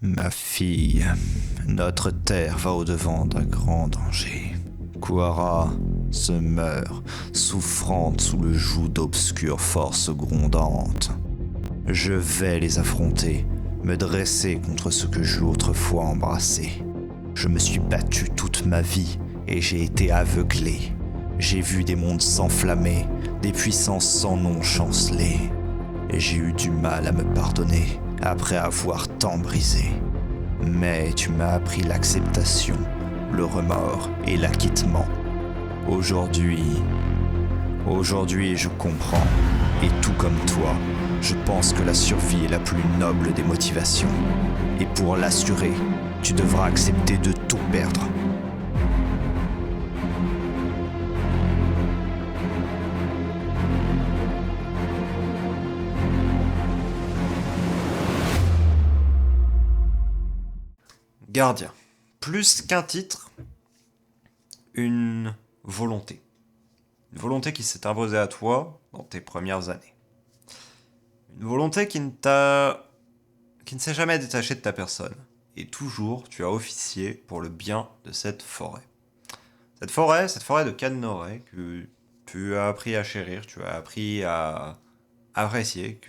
Ma fille, notre terre va au-devant d'un grand danger. Kuara se meurt, souffrante sous le joug d'obscures forces grondantes. Je vais les affronter, me dresser contre ce que j'eus autrefois embrassé. Je me suis battu toute ma vie et j'ai été aveuglé. J'ai vu des mondes s'enflammer, des puissances sans nom chanceler. Et j'ai eu du mal à me pardonner après avoir tant brisé. Mais tu m'as appris l'acceptation, le remords et l'acquittement. Aujourd'hui, je comprends. Et tout comme toi, je pense que la survie est la plus noble des motivations. Et pour l'assurer, tu devras accepter de tout perdre. Gardien. Plus qu'un titre, une volonté. Une volonté qui s'est imposée à toi dans tes premières années. Une volonté qui ne s'est jamais détachée de ta personne. Et toujours, tu as officié pour le bien de cette forêt. Cette forêt de Cannoret que tu as appris à chérir, tu as appris à apprécier,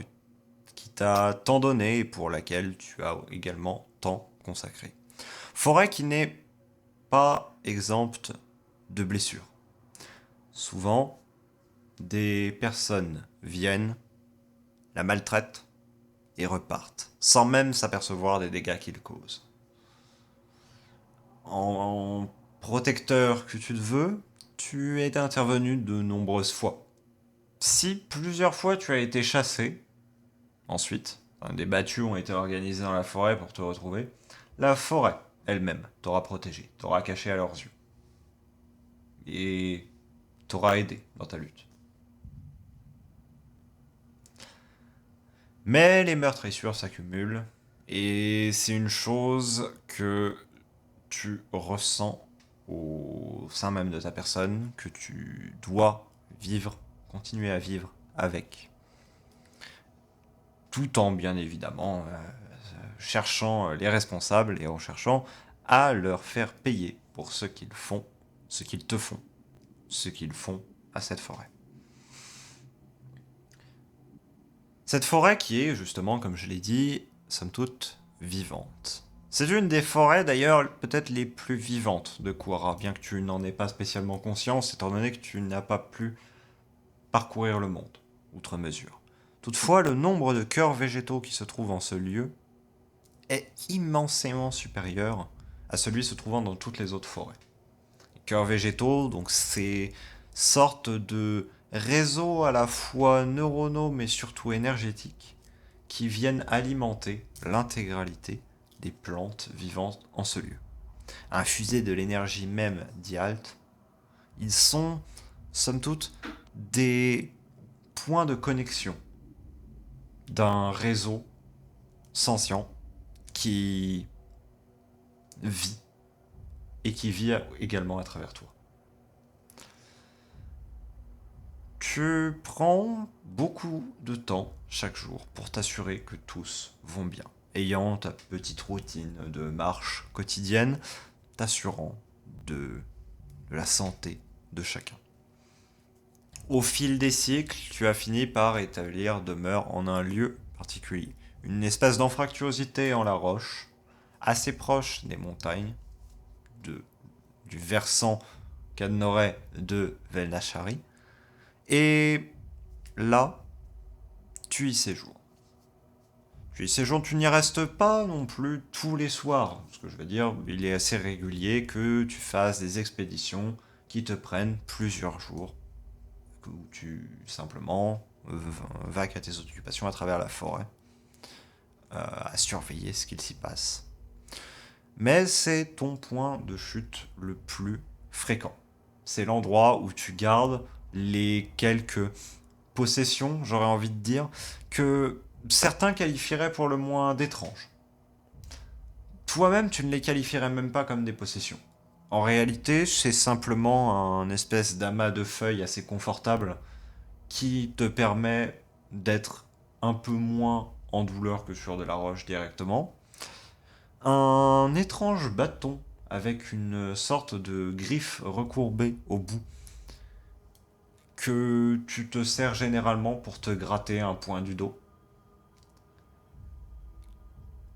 qui t'a tant donné et pour laquelle tu as également tant consacré. Forêt qui n'est pas exempte de blessures. Souvent, des personnes viennent, la maltraitent et repartent, sans même s'apercevoir des dégâts qu'ils causent. En protecteur que tu te veux, tu es intervenu de nombreuses fois. Si plusieurs fois tu as été chassé, ensuite, des battues ont été organisées dans la forêt pour te retrouver, la forêt elle-même t'aura protégé, t'aura caché à leurs yeux. Et t'aura aidé dans ta lutte. Mais les meurtrissures s'accumulent, et c'est une chose que tu ressens au sein même de ta personne, que tu dois vivre, continuer à vivre avec. Tout en, bien évidemment, cherchant les responsables et en cherchant à leur faire payer pour ce qu'ils font, ce qu'ils te font, ce qu'ils font à cette forêt. Cette forêt qui est, justement, comme je l'ai dit, somme toute, vivante. C'est une des forêts, d'ailleurs, peut-être les plus vivantes de Kuara, bien que tu n'en aies pas spécialement conscience, étant donné que tu n'as pas pu parcourir le monde, outre mesure. Toutefois, le nombre de cœurs végétaux qui se trouvent en ce lieu est immensément supérieur à celui se trouvant dans toutes les autres forêts. Les cœurs végétaux, donc ces sortes de réseaux à la fois neuronaux mais surtout énergétiques qui viennent alimenter l'intégralité des plantes vivantes en ce lieu. Infusés de l'énergie même d'Yalt, ils sont, somme toute, des points de connexion d'un réseau sentient qui vit et qui vit également à travers toi. Tu prends beaucoup de temps chaque jour pour t'assurer que tous vont bien, ayant ta petite routine de marche quotidienne, t'assurant de la santé de chacun. Au fil des siècles, tu as fini par établir demeure en un lieu particulier, une espèce d'anfractuosité en la roche, assez proche des montagnes, du versant cannoret de Velnachari, et là, tu y séjournes. Tu n'y restes pas non plus tous les soirs. Ce que je veux dire, il est assez régulier que tu fasses des expéditions qui te prennent plusieurs jours. Où tu simplement vaques à tes occupations à travers la forêt, à surveiller ce qu'il s'y passe. Mais c'est ton point de chute le plus fréquent. C'est l'endroit où tu gardes les quelques possessions, j'aurais envie de dire, que certains qualifieraient pour le moins d'étranges. Toi-même, tu ne les qualifierais même pas comme des possessions. En réalité, c'est simplement un espèce d'amas de feuilles assez confortable qui te permet d'être un peu moins en douleur que sur de la roche directement, un étrange bâton avec une sorte de griffe recourbée au bout que tu te sers généralement pour te gratter un point du dos.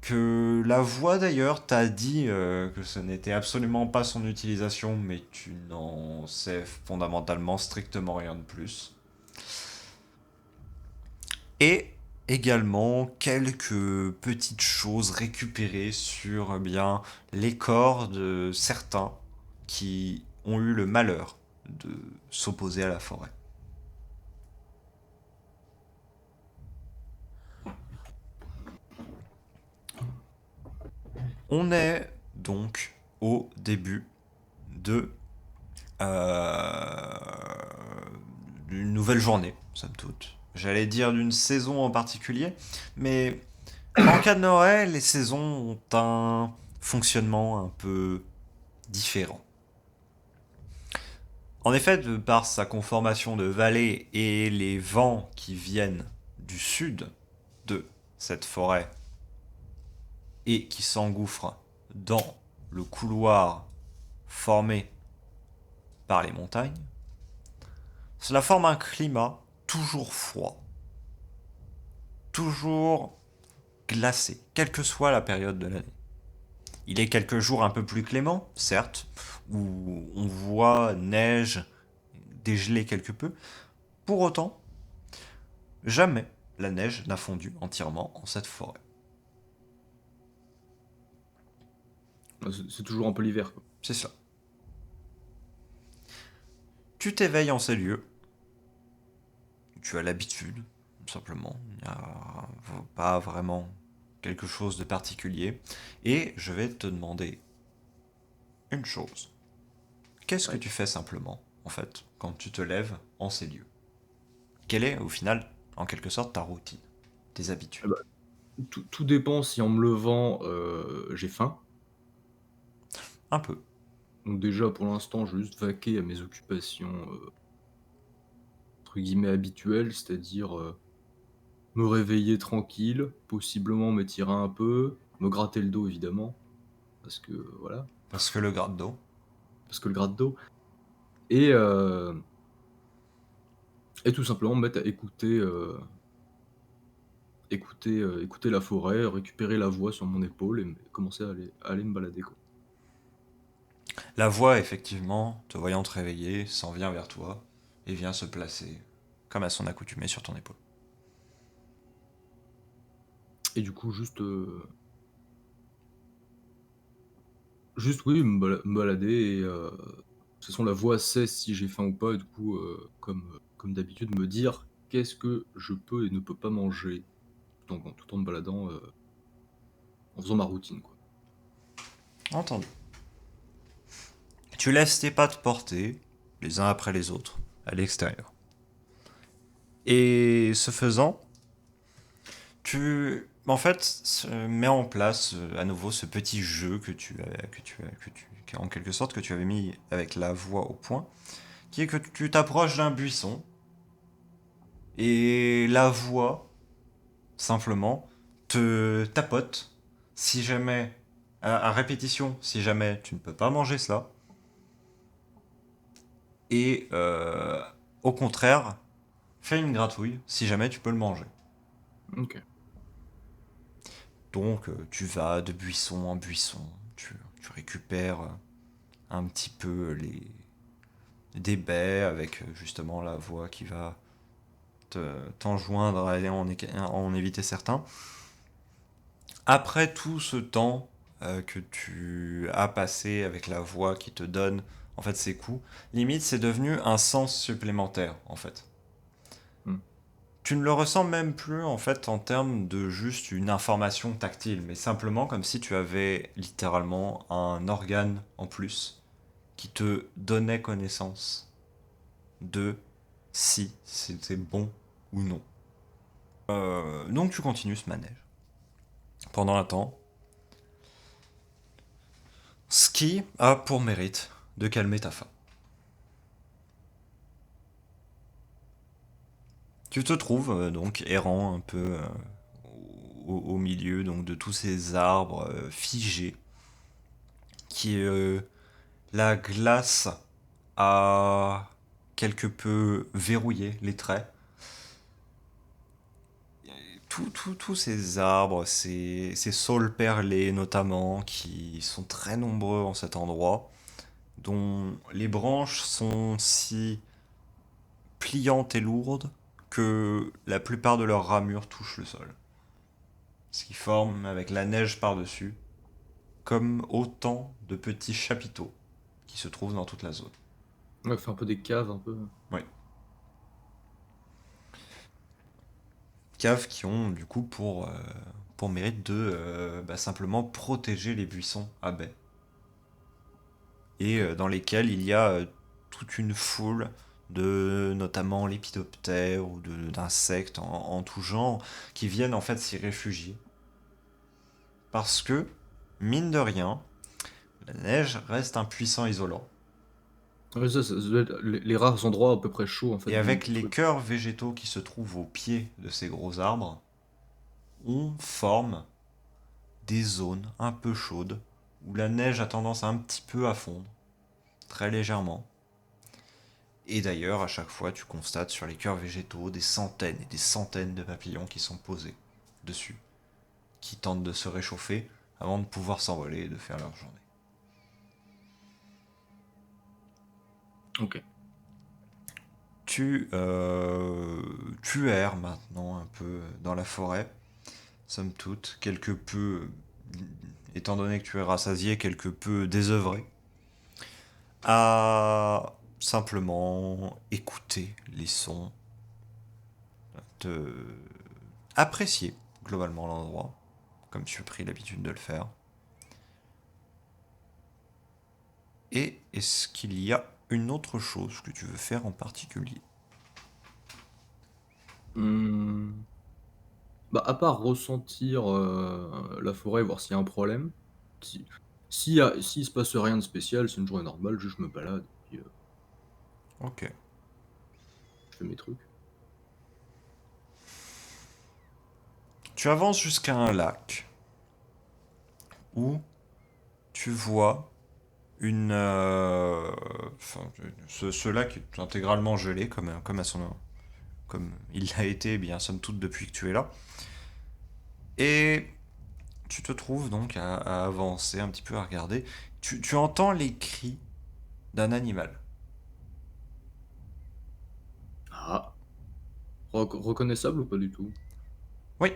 Que la voix d'ailleurs t'a dit que ce n'était absolument pas son utilisation, mais tu n'en sais fondamentalement strictement rien de plus. Et également quelques petites choses récupérées sur bien les corps de certains qui ont eu le malheur de s'opposer à la forêt. On est donc au début de euh, d'une nouvelle journée, somme toute. J'allais dire d'une saison en particulier, mais en cas de Noël, les saisons ont un fonctionnement un peu différent. En effet, de par sa conformation de vallée et les vents qui viennent du sud de cette forêt et qui s'engouffrent dans le couloir formé par les montagnes, cela forme un climat toujours froid, toujours glacé, quelle que soit la période de l'année. Il est quelques jours un peu plus clément, certes, où on voit neige dégeler quelque peu. Pour autant, jamais la neige n'a fondu entièrement en cette forêt. C'est toujours un peu l'hiver, quoi. C'est ça. Tu t'éveilles en ces lieux. Tu as l'habitude, simplement. Il n'y a pas vraiment quelque chose de particulier. Et je vais te demander une chose. Qu'est-ce que Ouais. tu fais simplement, en fait, quand tu te lèves en ces lieux? Quelle est, au final, en quelque sorte, ta routine, tes Ah habitudes? bah, tout dépend si en me levant, j'ai faim. Un peu. Donc déjà, pour l'instant, je vais juste vaquer à mes occupations, entre guillemets «habituelles», c'est-à-dire, me réveiller tranquille, possiblement m'étirer un peu, me gratter le dos évidemment, parce que voilà, Parce que le gratte d'eau. parce que le gratte-dos et heu et tout simplement me mettre à écouter la forêt, récupérer la voix sur mon épaule et commencer à aller me balader, quoi. La voix, effectivement, te voyant te réveiller, s'en vient vers toi et vient se placer, comme à son accoutumée, sur ton épaule. Et du coup juste oui, me balader et de toute façon la voix sait si j'ai faim ou pas et du coup, comme d'habitude me dire qu'est-ce que je peux et ne peux pas manger tout en me baladant, en faisant ma routine, quoi. Entendu. Tu laisses tes pas te porter, les uns après les autres, à l'extérieur. Et ce faisant, tu, en fait, mets en place à nouveau ce petit jeu en quelque sorte, que tu avais mis avec la voix au point, qui est que tu t'approches d'un buisson et la voix, simplement, te tapote si jamais, à répétition, si jamais tu ne peux pas manger cela, et au contraire, fais une gratouille si jamais tu peux le manger. OK. Donc tu vas de buisson en buisson, tu récupères un petit peu des baies avec justement la voix qui va t'enjoindre à aller en éviter certains. Après tout ce temps que tu as passé avec la voix qui te donne en fait ces coups, limite c'est devenu un sens supplémentaire en fait. Mmh. Tu ne le ressens même plus en fait en termes de juste une information tactile, mais simplement comme si tu avais littéralement un organe en plus qui te donnait connaissance de si c'était bon ou non. Donc tu continues ce manège. Pendant un temps, ce qui a pour mérite de calmer ta faim. Tu te trouves donc errant un peu au milieu donc de tous ces arbres figés qui la glace a quelque peu verrouillé les traits. Tous ces arbres, ces saules perlés notamment, qui sont très nombreux en cet endroit, dont les branches sont si pliantes et lourdes que la plupart de leurs ramures touchent le sol. Ce qui forme, avec la neige par-dessus, comme autant de petits chapiteaux qui se trouvent dans toute la zone. Ouais, fait un peu des caves, un peu. Oui. Caves qui ont du coup pour mérite de simplement protéger les buissons à baies. Et Ok. dans lesquels il y a toute une foule de notamment lépidoptères ou d'insectes en tout genre qui viennent en fait s'y réfugier. Parce que, mine de rien, la neige reste un puissant isolant. Ouais, ça doit être les rares endroits à peu près chauds en fait Et avec du les truc. cœurs végétaux qui se trouvent au pied de ces gros arbres, on forme des zones un peu chaudes où la neige a tendance un petit peu à fondre, très légèrement. Et d'ailleurs, à chaque fois, tu constates sur les cœurs végétaux des centaines et des centaines de papillons qui sont posés dessus, qui tentent de se réchauffer avant de pouvoir s'envoler et de faire leur journée. Ok. Tu erres maintenant un peu dans la forêt, somme toute, quelque peu, étant donné que tu es rassasié, quelque peu désœuvré, à simplement écouter les sons, de apprécier globalement l'endroit, comme tu as pris l'habitude de le faire. Et est-ce qu'il y a une autre chose que tu veux faire en particulier? Hmm. Bah, à part ressentir la forêt, voir s'il y a un problème, si, s'il se passe rien de spécial, c'est une journée normale, juste je me balade, puis Ok. je fais mes trucs. Tu avances jusqu'à un lac où tu vois enfin, ce lac est intégralement gelé comme il l'a été, eh bien somme toute depuis que tu es là. Et tu te trouves donc à avancer un petit peu, à regarder. Tu entends les cris d'un animal. Ah, reconnaissable ou pas du tout? Oui,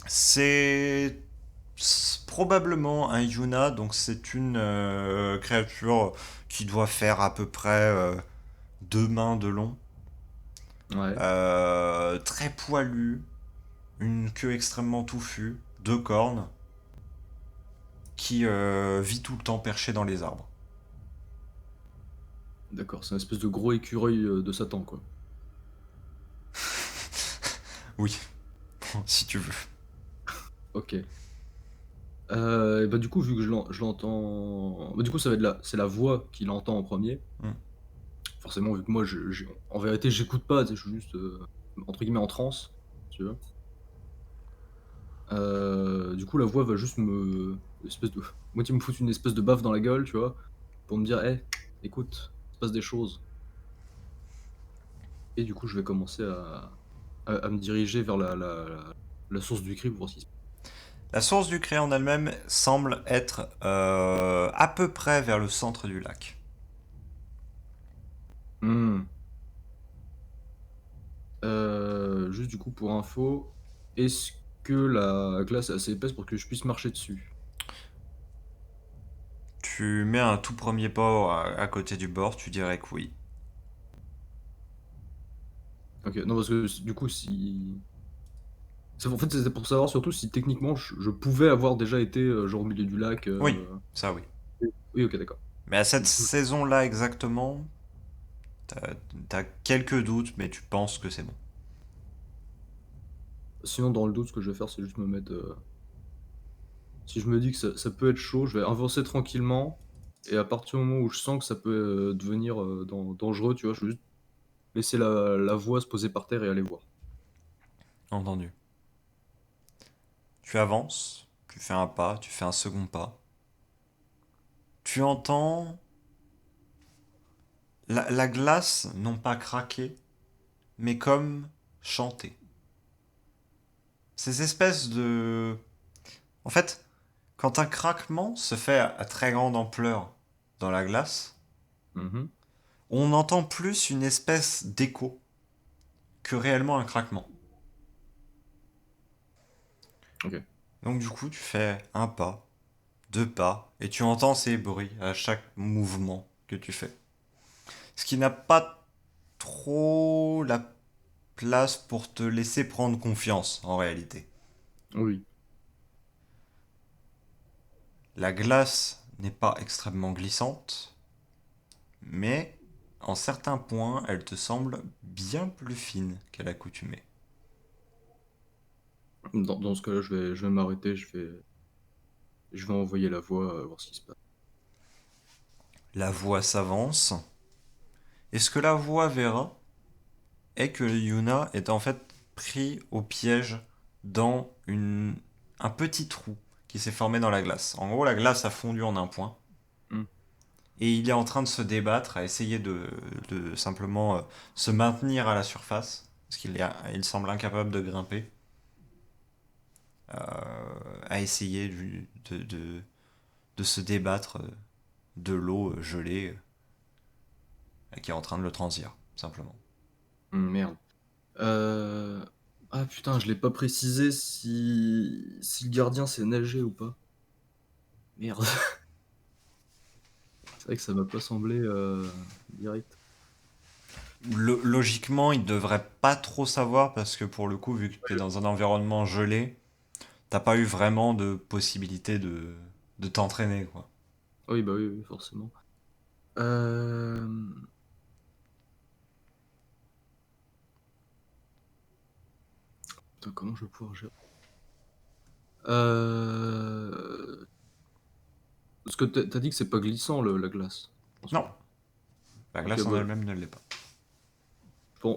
c'est probablement un Yuna, donc c'est une créature qui doit faire à peu près 2 mains de long, Ouais, très poilu, une queue extrêmement touffue, 2 cornes, qui vit tout le temps perché dans les arbres. d'accord, c'est une espèce de gros écureuil de Satan, quoi. Oui, si tu veux. Ok. Et bah du coup, vu que je l'entends... Bah, du coup, ça va être c'est la voix qui l'entend en premier. Hmm. Forcément, vu que moi, en vérité, j'écoute pas, tu sais, je suis juste, entre guillemets, en transe, si tu veux. Du coup, la voix va juste espèce de... Moitié me foutre une espèce de baffe dans la gueule, tu vois, pour me dire, hé, écoute, il se passe des choses. Et du coup, je vais commencer à me diriger vers la source du cri pour voir ce qui se passe. La source du cri en elle-même semble être à peu près vers le centre du lac. Hmm. Juste du coup, pour info, est-ce que la glace est assez épaisse pour que je puisse marcher dessus? Tu mets un tout premier pas à côté du bord, tu dirais que oui. Ok, non, parce que du coup, si... En fait, c'était pour savoir surtout si techniquement je pouvais avoir déjà été genre au milieu du lac. Oui, ça oui. Oui, ok, d'accord. Mais à cette Du coup, saison-là exactement, t'as quelques doutes, mais tu penses que c'est bon. sinon, dans le doute, ce que je vais faire, c'est juste me mettre. Si je me dis que ça peut être chaud, je vais avancer tranquillement. Et à partir du moment où je sens que ça peut devenir dangereux, tu vois, je vais juste laisser la voix se poser par terre et aller voir. Entendu. Tu avances, tu fais un pas, tu fais un second pas. Tu entends la glace non pas craquer, mais comme chanter. Ces espèces de... En fait, quand un craquement se fait à très grande ampleur dans la glace, Mhm. on entend plus une espèce d'écho que réellement un craquement. Ok. Donc du coup, tu fais un pas, deux pas, et tu entends ces bruits à chaque mouvement que tu fais. Ce qui n'a pas trop la place pour te laisser prendre confiance en réalité. Oui. La glace n'est pas extrêmement glissante, mais en certains points, elle te semble bien plus fine qu'à l'accoutumée. Dans ce cas-là, je vais m'arrêter, je vais envoyer la voix, voir ce qui se passe. La voix s'avance, et ce que la voix verra est que Yuna est en fait pris au piège dans un petit trou qui s'est formé dans la glace. En gros, la glace a fondu en un point, Hmm. et il est en train de se débattre, à essayer de simplement se maintenir à la surface, parce il semble incapable de grimper, à essayer de se débattre de l'eau gelée qui est en train de le transir, simplement. Merde. Euh... Ah putain, je l'ai pas précisé si le gardien sait nager ou pas. Merde. C'est vrai que ça m'a pas semblé direct. Logiquement, il devrait pas trop savoir parce que pour le coup, vu que tu es dans un environnement gelé, t'as pas eu vraiment de possibilité de t'entraîner, quoi. Ah oui, bah oui, oui, forcément. Euh... Putain, comment je vais pouvoir gérer? Euh... Parce que t'as dit que c'est pas glissant la glace en Non, soi. la Ok, glace en bah elle-même ne l'est pas.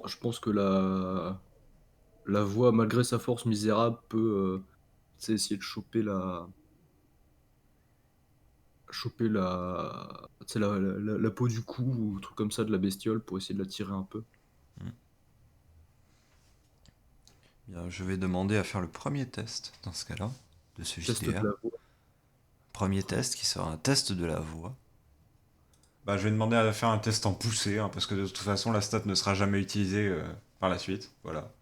je pense que la voix, malgré sa force misérable, peut tu sais, essayer de tu sais, la peau du cou ou un truc comme ça de la bestiole pour essayer de la tirer un peu. Hmm. Bien, je vais demander à faire le premier test dans ce cas-là, de ce Test de JDR. la voix. Premier test qui sera un test de la voix. Bah, je vais demander à faire un test en poussée, hein, parce que de toute façon, la stat ne sera jamais utilisée par la suite. Voilà.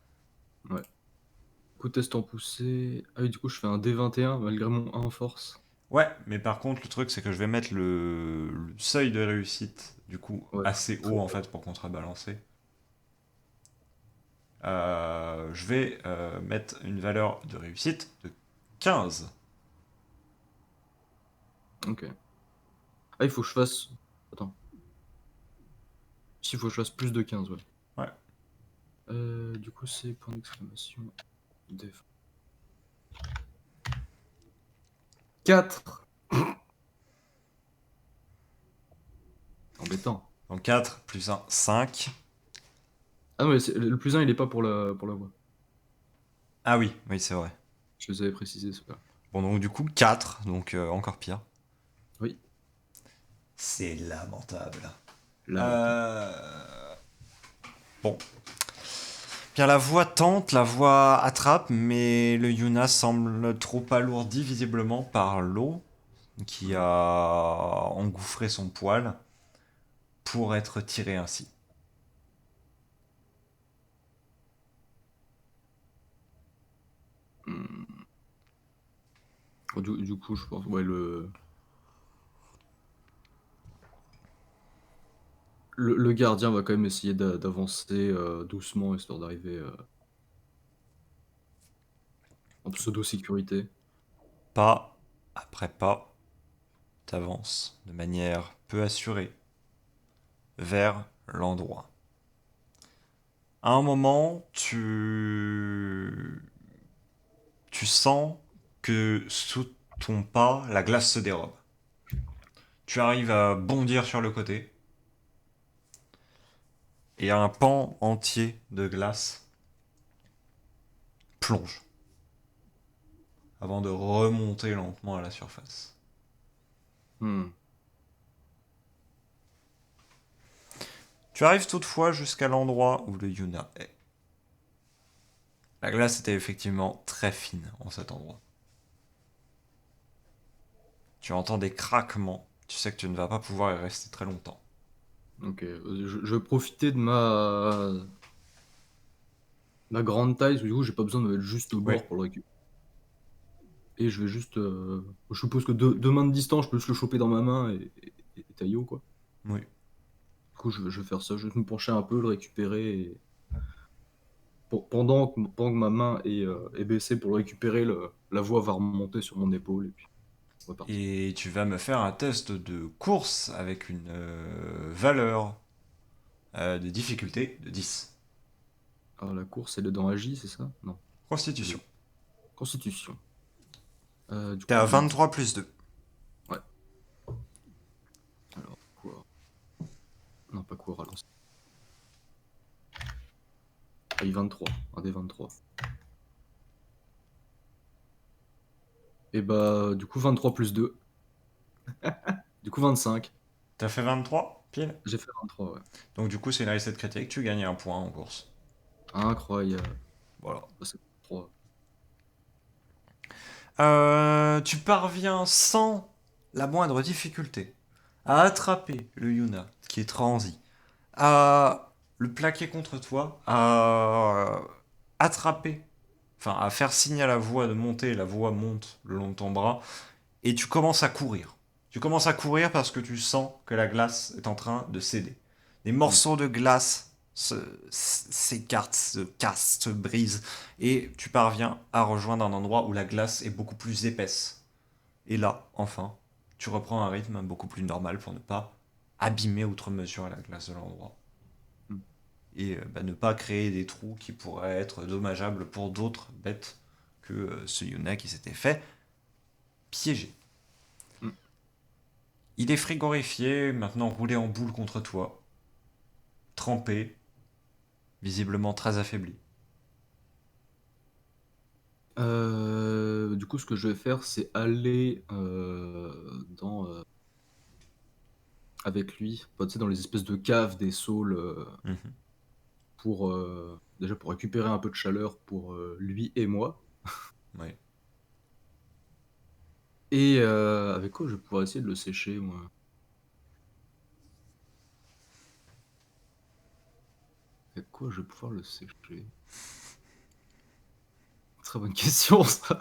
Ouais. Du coup, test en poussée. Ah oui, du coup, je fais un D21 malgré mon 1 en force. Ouais, mais par contre, le truc, c'est que je vais mettre le seuil de réussite, du coup, Ouais. assez Très haut, en bien. fait, pour contrebalancer. Je vais mettre une valeur de réussite de 15. Ok. Ah, il faut que je fasse. Attends. Si, il faut que je fasse plus de 15, ouais. Ouais. Du coup, c'est point d'exclamation. Def. 4. Embêtant. Donc 4 plus 1, 5. Ah non, mais le plus 1, il est pas pour la voix. Ah oui, oui, c'est vrai. Je les avais précisé, cela. Bon, donc du coup, 4, donc encore pire. Oui, C'est lamentable. lamentant. Euh... Bon. Bien, la voix tente, la voix attrape, mais le Yuna semble trop alourdi visiblement par l'eau qui a engouffré son poil pour être tiré ainsi. Hmm. Du coup, je pense. Ouais, le gardien va quand même essayer d'avancer doucement, histoire d'arriver en pseudo-sécurité. Pas après pas, t'avances de manière peu assurée vers l'endroit. À un moment, tu sens que sous ton pas, la glace se dérobe. Tu arrives à bondir sur le côté et un pan entier de glace plonge. avant de remonter lentement à la surface. Hmm. Tu arrives toutefois jusqu'à l'endroit où le Yuna est. La glace était effectivement très fine en cet endroit. Tu entends des craquements. Tu sais que tu ne vas pas pouvoir y rester très longtemps. Ok, je vais profiter de ma grande taille, parce que du coup, j'ai pas besoin de mettre juste au Oui, bord pour le récupérer. Et je vais juste. Je suppose que deux mains de distance, je peux juste le choper dans ma main et taillot, quoi. oui. Du coup, je vais faire ça, je vais me pencher un peu, le récupérer. Et pendant que ma main est baissée pour le récupérer, la voix va remonter sur mon épaule, et puis on va partir. Et tu vas me faire un test de course avec une valeur de difficulté de 10. Alors, la course, elle est dans Agi, c'est ça? Non. Elle Constitution. est- Constitution. Du T'es coup, à 10. 23 plus 2. Ouais. Alors, quoi? Non, pas quoi, ralenti. Ah, il 23. Un des 23. Et bah, du coup, 23 plus 2. Du coup, 25. T'as fait 23 pile. J'ai fait 23, ouais. Donc du coup, c'est une réussite critique. Tu gagnes un point en course. Incroyable. Voilà. Bah, c'est 3. Tu parviens sans la moindre difficulté à attraper le Yuna, qui est transi, à le plaquer contre toi, à attraper, enfin à faire signe à la voix de monter, la voix monte le long de ton bras, et tu commences à courir. Tu commences à courir parce que tu sens que la glace est en train de céder. Des Hmm. morceaux de glace s'écartent, se cassent, se brisent, et tu parviens à rejoindre un endroit où la glace est beaucoup plus épaisse. Et là, enfin, tu reprends un rythme beaucoup plus normal pour ne pas abîmer outre mesure la glace de l'endroit. Hmm. Et ne pas créer des trous qui pourraient être dommageables pour d'autres bêtes que ce Yuna qui s'était fait piéger. Hmm. Il est frigorifié, maintenant roulé en boule contre toi, trempé, visiblement très affaibli. Du coup, ce que je vais faire, c'est aller avec lui, enfin, tu sais, dans les espèces de caves des saules, Mhm. pour déjà pour récupérer un peu de chaleur pour lui et moi. Oui. Et avec quoi je vais pouvoir essayer de le sécher, moi? Avec quoi je vais pouvoir le sécher? Très bonne question, ça.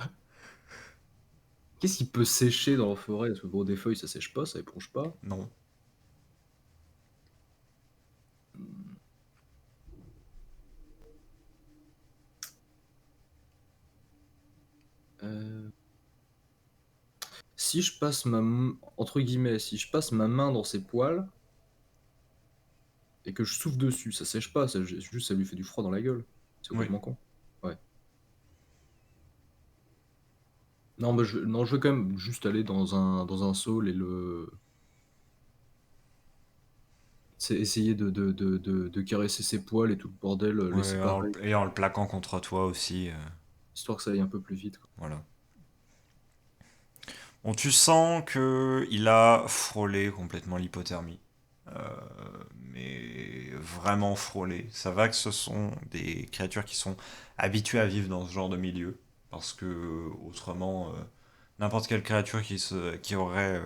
Qu'est-ce qui peut sécher dans la forêt? Parce que bon, des feuilles, ça sèche pas, ça éponge pas. Non. Hmm. Euh, Si je passe entre guillemets, si je passe ma main dans ses poils et que je souffle dessus, ça sèche pas, juste ça lui fait du froid dans la gueule. C'est Oui. complètement con. Ouais. Non, mais non, je vais quand même juste aller dans un saule et c'est essayer de caresser ses poils et tout le bordel, les Ouais, séparer, et en le plaquant contre toi aussi. histoire que ça aille un peu plus vite, quoi. Voilà. Bon, tu sens que il a frôlé complètement l'hypothermie. Euh, mais vraiment frôlé. Ça va que ce sont des créatures qui sont habituées à vivre dans ce genre de milieu. Parce que autrement, n'importe quelle créature qui aurait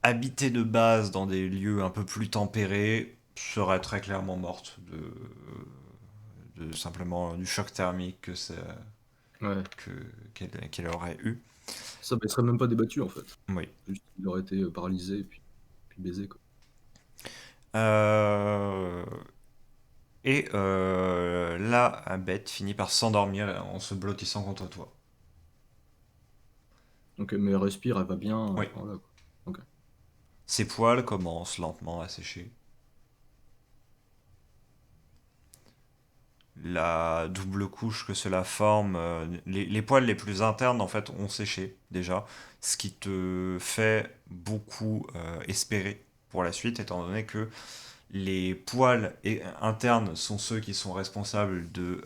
habité de base dans des lieux un peu plus tempérés serait très clairement morte de simplement du choc thermique Ouais. que, qu'elle aurait eu. Ça, bah, il serait même pas débattu, en fait. Oui. Juste, il aurait été paralysé et puis baisé, quoi. Euh, Et là, un bête finit par s'endormir en se blottissant contre toi. Donc, mais elle respire, elle va bien, Oui. voilà, quoi. Ok. Ses poils commencent lentement à sécher. La double couche que cela forme, les poils les plus internes en fait ont séché déjà, ce qui te fait beaucoup espérer pour la suite, étant donné que les poils internes sont ceux qui sont responsables de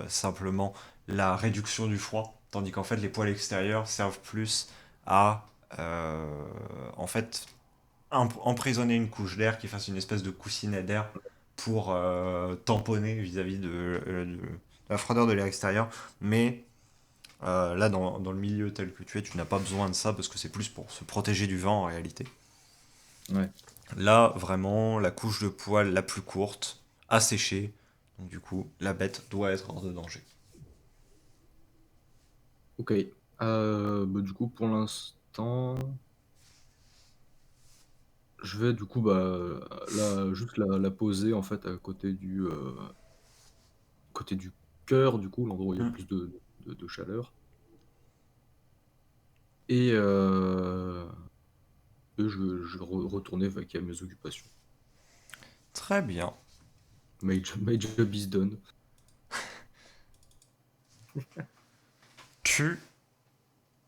simplement la réduction du froid tandis qu'en fait les poils extérieurs servent plus à en fait emprisonner une couche d'air qui fasse une espèce de coussinet d'air pour tamponner vis-à-vis de la froideur de l'air extérieur. Mais là, dans le milieu tel que tu es, tu n'as pas besoin de ça parce que c'est plus pour se protéger du vent en réalité. Ouais. Là, vraiment, la couche de poils la plus courte a séché. Donc du coup, la bête doit être hors de danger. Ok. Bah, du coup, pour l'instant, je vais du coup juste la poser en fait à côté du cœur, du coup, l'endroit où il y a le Hmm. plus de chaleur. Et, je vais retourner vaquer à mes occupations. Très bien. My job is done. Tu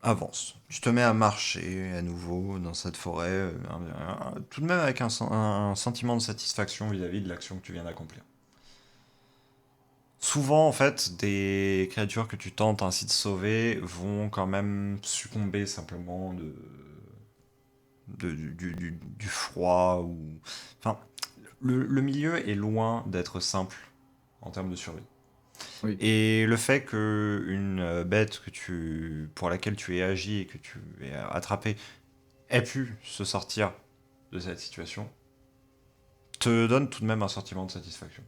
avances. Tu te mets à marcher à nouveau dans cette forêt, tout de même avec un sentiment de satisfaction vis-à-vis de l'action que tu viens d'accomplir. Souvent, en fait, des créatures que tu tentes ainsi de sauver vont quand même succomber simplement du froid ou... Enfin, le milieu est loin d'être simple en termes de survie. Oui. Et le fait que une bête pour laquelle tu es agi et que tu es attrapé ait pu se sortir de cette situation te donne tout de même un sentiment de satisfaction.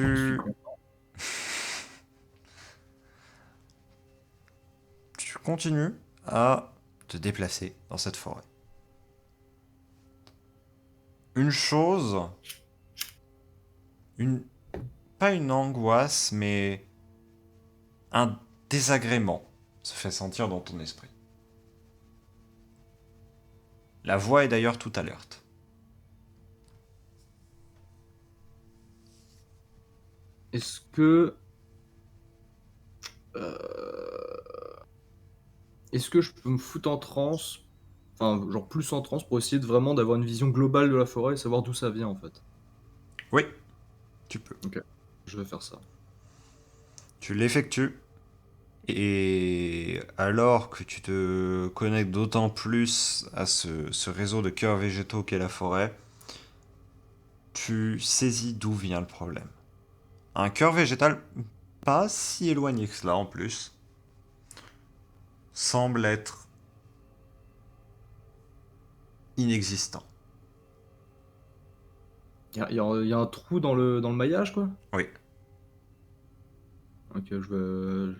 Je suis Tu, content. tu continues à te déplacer dans cette forêt. Une chose, une, pas une angoisse, mais un désagrément se fait sentir dans ton esprit. La voix est d'ailleurs toute alerte. Est-ce que, euh, est-ce que je peux me foutre en transe, enfin, genre plus en transe pour essayer de vraiment d'avoir une vision globale de la forêt et savoir d'où ça vient en fait? Oui, tu peux. Ok, je vais faire ça. Tu l'effectues. Et alors que tu te connectes d'autant plus à ce réseau de cœurs végétaux qu'est la forêt, tu saisis d'où vient le problème. Un cœur végétal pas si éloigné que cela en plus semble être inexistant. Il y a un trou dans le maillage, quoi? Oui, Ok, je vais.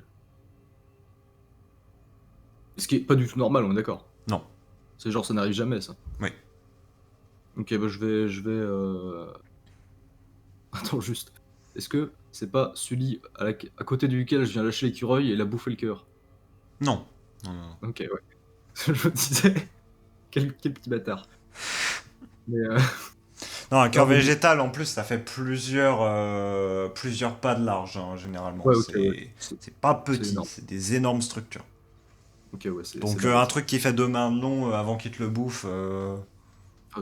Ce qui est pas du tout normal, on est d'accord. non, C'est genre, ça n'arrive jamais, ça. oui. Ok, bah Attends, juste. Est-ce que c'est pas celui à côté duquel je viens lâcher l'écureuil et il a bouffé le cœur? Non. Non, non, non. Ok, ouais. Je me disais, quel petit bâtard. Mais, Non, un cœur non, mais du végétal en plus ça fait plusieurs pas de large hein, généralement. ouais, ok, ouais. C'est pas C'est petit, énorme. c'est des énormes structures. Ok, ouais, c'est Donc de la un bâtisse. truc qui fait 2 mains de long avant qu'il te le bouffe,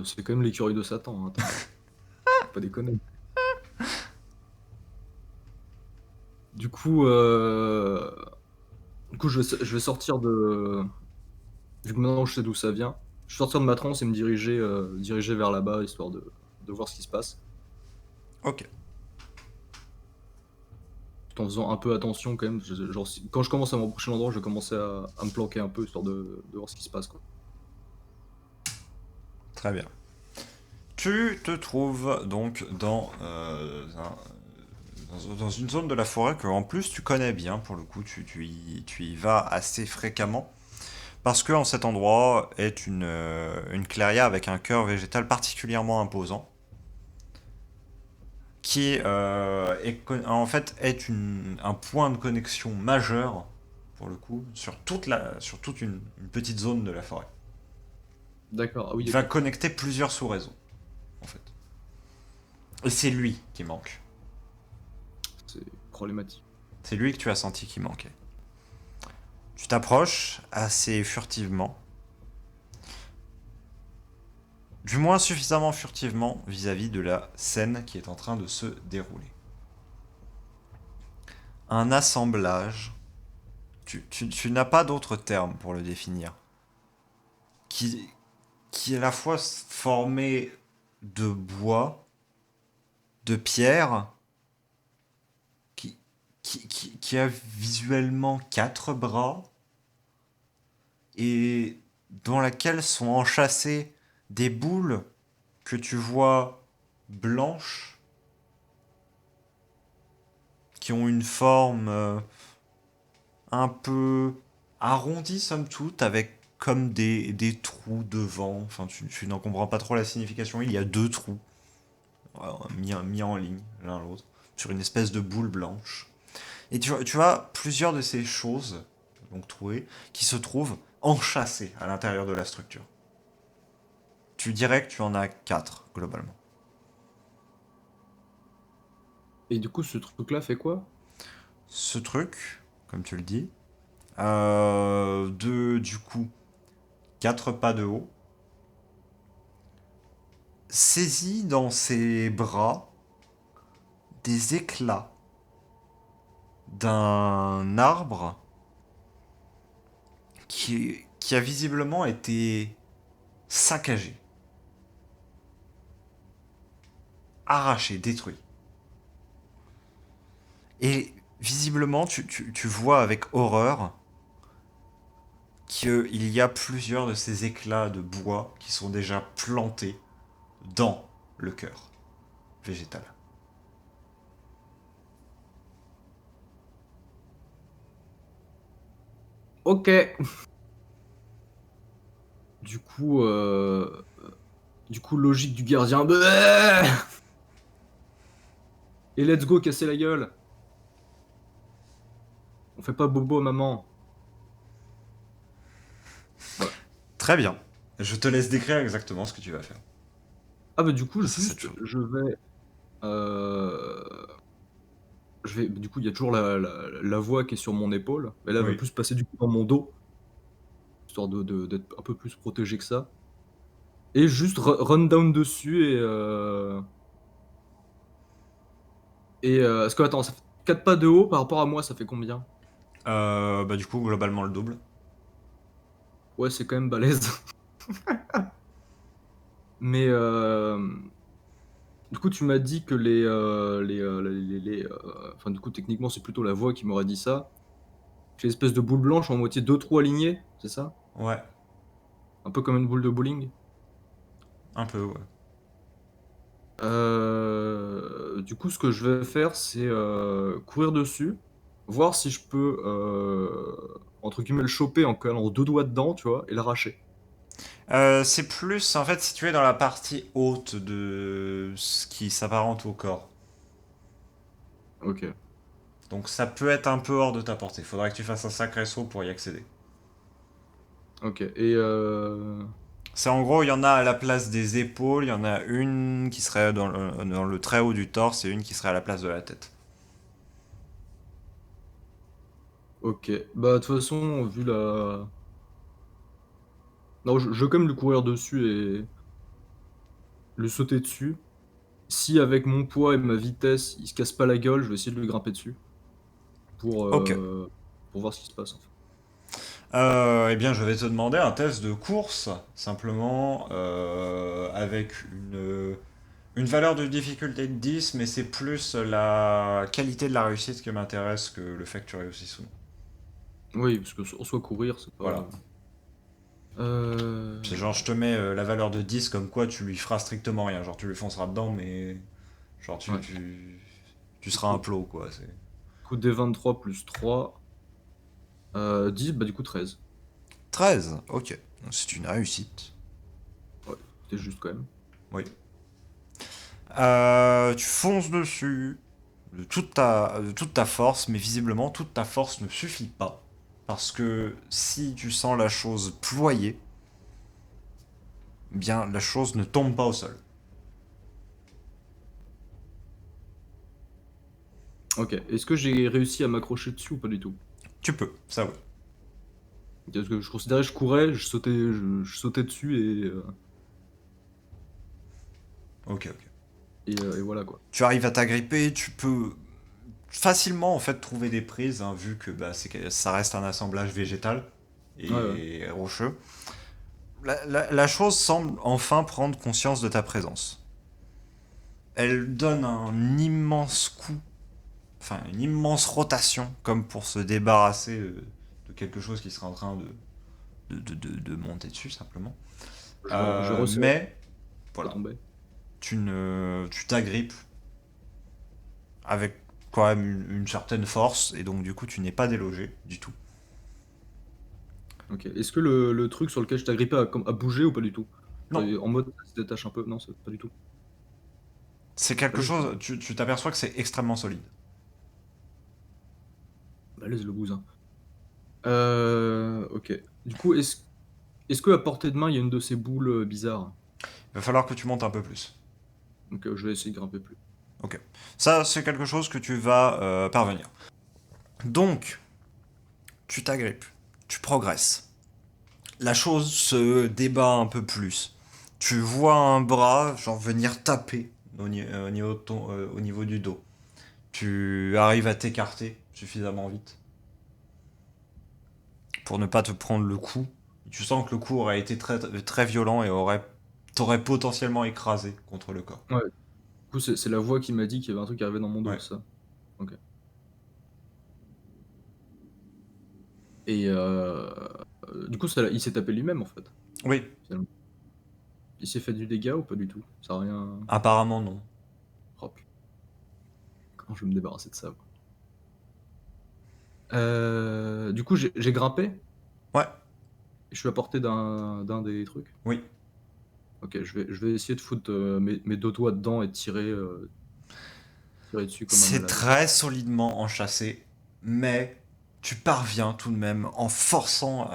C'est quand même l'écureuil de Satan, hein, attends. Faut pas déconner. Du coup, je vais sortir de. Vu que maintenant je sais d'où ça vient, je vais sortir de ma transe et me diriger vers là-bas, histoire de voir ce qui se passe. ok. Tout en faisant un peu attention quand même. Genre, quand je commence à m'approcher de l'endroit, je vais commencer à me planquer un peu, histoire de voir ce qui se passe, quoi. Très bien. Tu te trouves donc dans une zone de la forêt que en plus tu connais bien, pour le coup tu y vas assez fréquemment, parce que en cet endroit est une clairière avec un cœur végétal particulièrement imposant, qui en fait est un point de connexion majeur, pour le coup, sur toute une petite zone de la forêt. D'accord, ah oui, Il va ok. connecter plusieurs sous-réseaux, en fait. Et c'est lui qui manque. C'est problématique. C'est lui que tu as senti qui manquait. Tu t'approches assez furtivement, du moins suffisamment furtivement vis-à-vis de la scène qui est en train de se dérouler. un assemblage, tu n'as pas d'autre terme pour le définir, qui, qui est à la fois formé de bois, de pierre, qui, qui a visuellement quatre bras, et dans laquelle sont enchâssées des boules que tu vois blanches, qui ont une forme un peu arrondie somme toute, avec comme des trous devant. Enfin, tu n'en comprends pas trop la signification. Il y a deux trous mis en ligne l'un l'autre sur une espèce de boule blanche. Et tu as plusieurs de ces choses, donc trouées, qui se trouvent enchâssées à l'intérieur de la structure. Tu dirais que tu en as quatre globalement. Et du coup, ce truc-là fait quoi? Ce truc, comme tu le dis, du coup, 4 pas de haut, saisit dans ses bras des éclats d'un arbre qui a visiblement été saccagé, arraché, détruit. Et visiblement, tu vois avec horreur qu'il y a plusieurs de ces éclats de bois qui sont déjà plantés dans le cœur végétal. Ok. Du coup, logique du gardien. Bleh. Et let's go casser la gueule. On fait pas bobo, maman. Voilà. Très bien. Je te laisse décrire exactement ce que tu vas faire Ah bah du coup, face à cette juste, chose. euh, je vais. Du coup, il y a toujours la voix qui est sur mon épaule. Mais là, elle va Oui. plus passer du coup dans mon dos, histoire d'être un peu plus protégé que ça. Et juste run down dessus est-ce que attends, ça fait 4 pas de haut par rapport à moi, ça fait combien? Bah du coup, globalement le double. Ouais, c'est quand même balèze. Mais du coup, tu m'as dit que enfin, du coup, techniquement, c'est plutôt la voix qui m'aurait dit ça. J'ai une espèce de boule blanche en moitié deux trous alignés, c'est ça? Ouais, Un peu comme une boule de bowling. un peu, ouais. Du coup, ce que je vais faire, c'est courir dessus, voir si je peux, entre guillemets, le choper en collant deux doigts dedans, tu vois, et l'arracher. C'est plus en fait situé dans la partie haute de ce qui s'apparente au corps. Ok. Donc ça peut être un peu hors de ta portée. Faudrait que tu fasses un sacré saut pour y accéder. Ok. C'est en gros, il y en a à la place des épaules, il y en a une qui serait dans le très haut du torse et une qui serait à la place de la tête. Ok. Bah, de toute façon, vu la. Non, je vais quand même lui courir dessus et lui sauter dessus. Si avec mon poids et ma vitesse, il se casse pas la gueule, je vais essayer de lui grimper dessus pour, Ok. euh, pour voir ce qui se passe en fait. Eh bien, je vais te demander un test de course, simplement, avec une valeur de difficulté de 10, mais c'est plus la qualité de la réussite qui m'intéresse que le fait que tu réussisses ou non. Oui, parce que en soi courir, c'est Voilà. pas. C'est genre, je te mets la valeur de 10 comme quoi tu lui feras strictement rien. Genre, tu lui fonceras dedans, mais genre, Ouais. tu Du seras un coup, plot, quoi. C'est coup D23 plus 3, 10, bah du coup 13. 13, ok. C'est une réussite. Ouais, c'était juste quand même. Oui. Tu fonces dessus de toute ta force, mais visiblement, toute ta force ne suffit pas. Parce que si tu sens la chose ployer, eh bien, la chose ne tombe pas au sol. Ok, est-ce que j'ai réussi à m'accrocher dessus ou pas du tout? Tu peux, ça oui. Parce que je considérais que je courais, je sautais dessus Ok, ok. et voilà quoi. Tu arrives à t'agripper, tu peux facilement en fait trouver des prises, hein, vu que ça reste un assemblage végétal Ouais, ouais. et rocheux. La chose semble enfin prendre conscience de ta présence. Elle donne un immense coup, enfin une immense rotation, comme pour se débarrasser de quelque chose qui serait en train de monter dessus simplement. Je resserre, Mais ça voilà, tombait. tu t'agrippes avec quand même une certaine force et donc du coup tu n'es pas délogé du tout. Ok. Est-ce que le truc sur lequel je t'agrippais a bougé ou pas du tout? Non, En mode, ça se détache un peu? Non, pas du tout. c'est quelque Balèze, chose, tu t'aperçois que c'est extrêmement solide. balèze le bousin. Ok. Du coup, est-ce que à portée de main, il y a une de ces boules bizarres? Il va falloir que tu montes un peu plus. Donc je vais essayer de grimper plus. Ok. Ça, c'est quelque chose que tu vas parvenir. Donc, tu t'agrippes, tu progresses. La chose se débat un peu plus. Tu vois un bras, genre, venir taper au niveau, au niveau du dos. Tu arrives à t'écarter suffisamment vite pour ne pas te prendre le coup. Tu sens que le coup aurait été très violent et t'aurait potentiellement écrasé contre le corps. Ouais. Du coup, c'est la voix qui m'a dit qu'il y avait un truc qui arrivait dans mon dos, Ouais. c'est ça? Ok. Et du coup, il s'est tapé lui-même en fait, Oui, finalement. Il s'est fait du dégât ou pas du tout? Ça a rien. apparemment non. Oh, putain, comment je vais me débarrasser de ça, moi? Du coup, j'ai grimpé Ouais, et je suis à portée d'un des trucs. oui. Ok, je vais essayer de foutre mes deux doigts dedans et de tirer dessus comme un C'est malade. très solidement enchâssé, mais tu parviens tout de même en forçant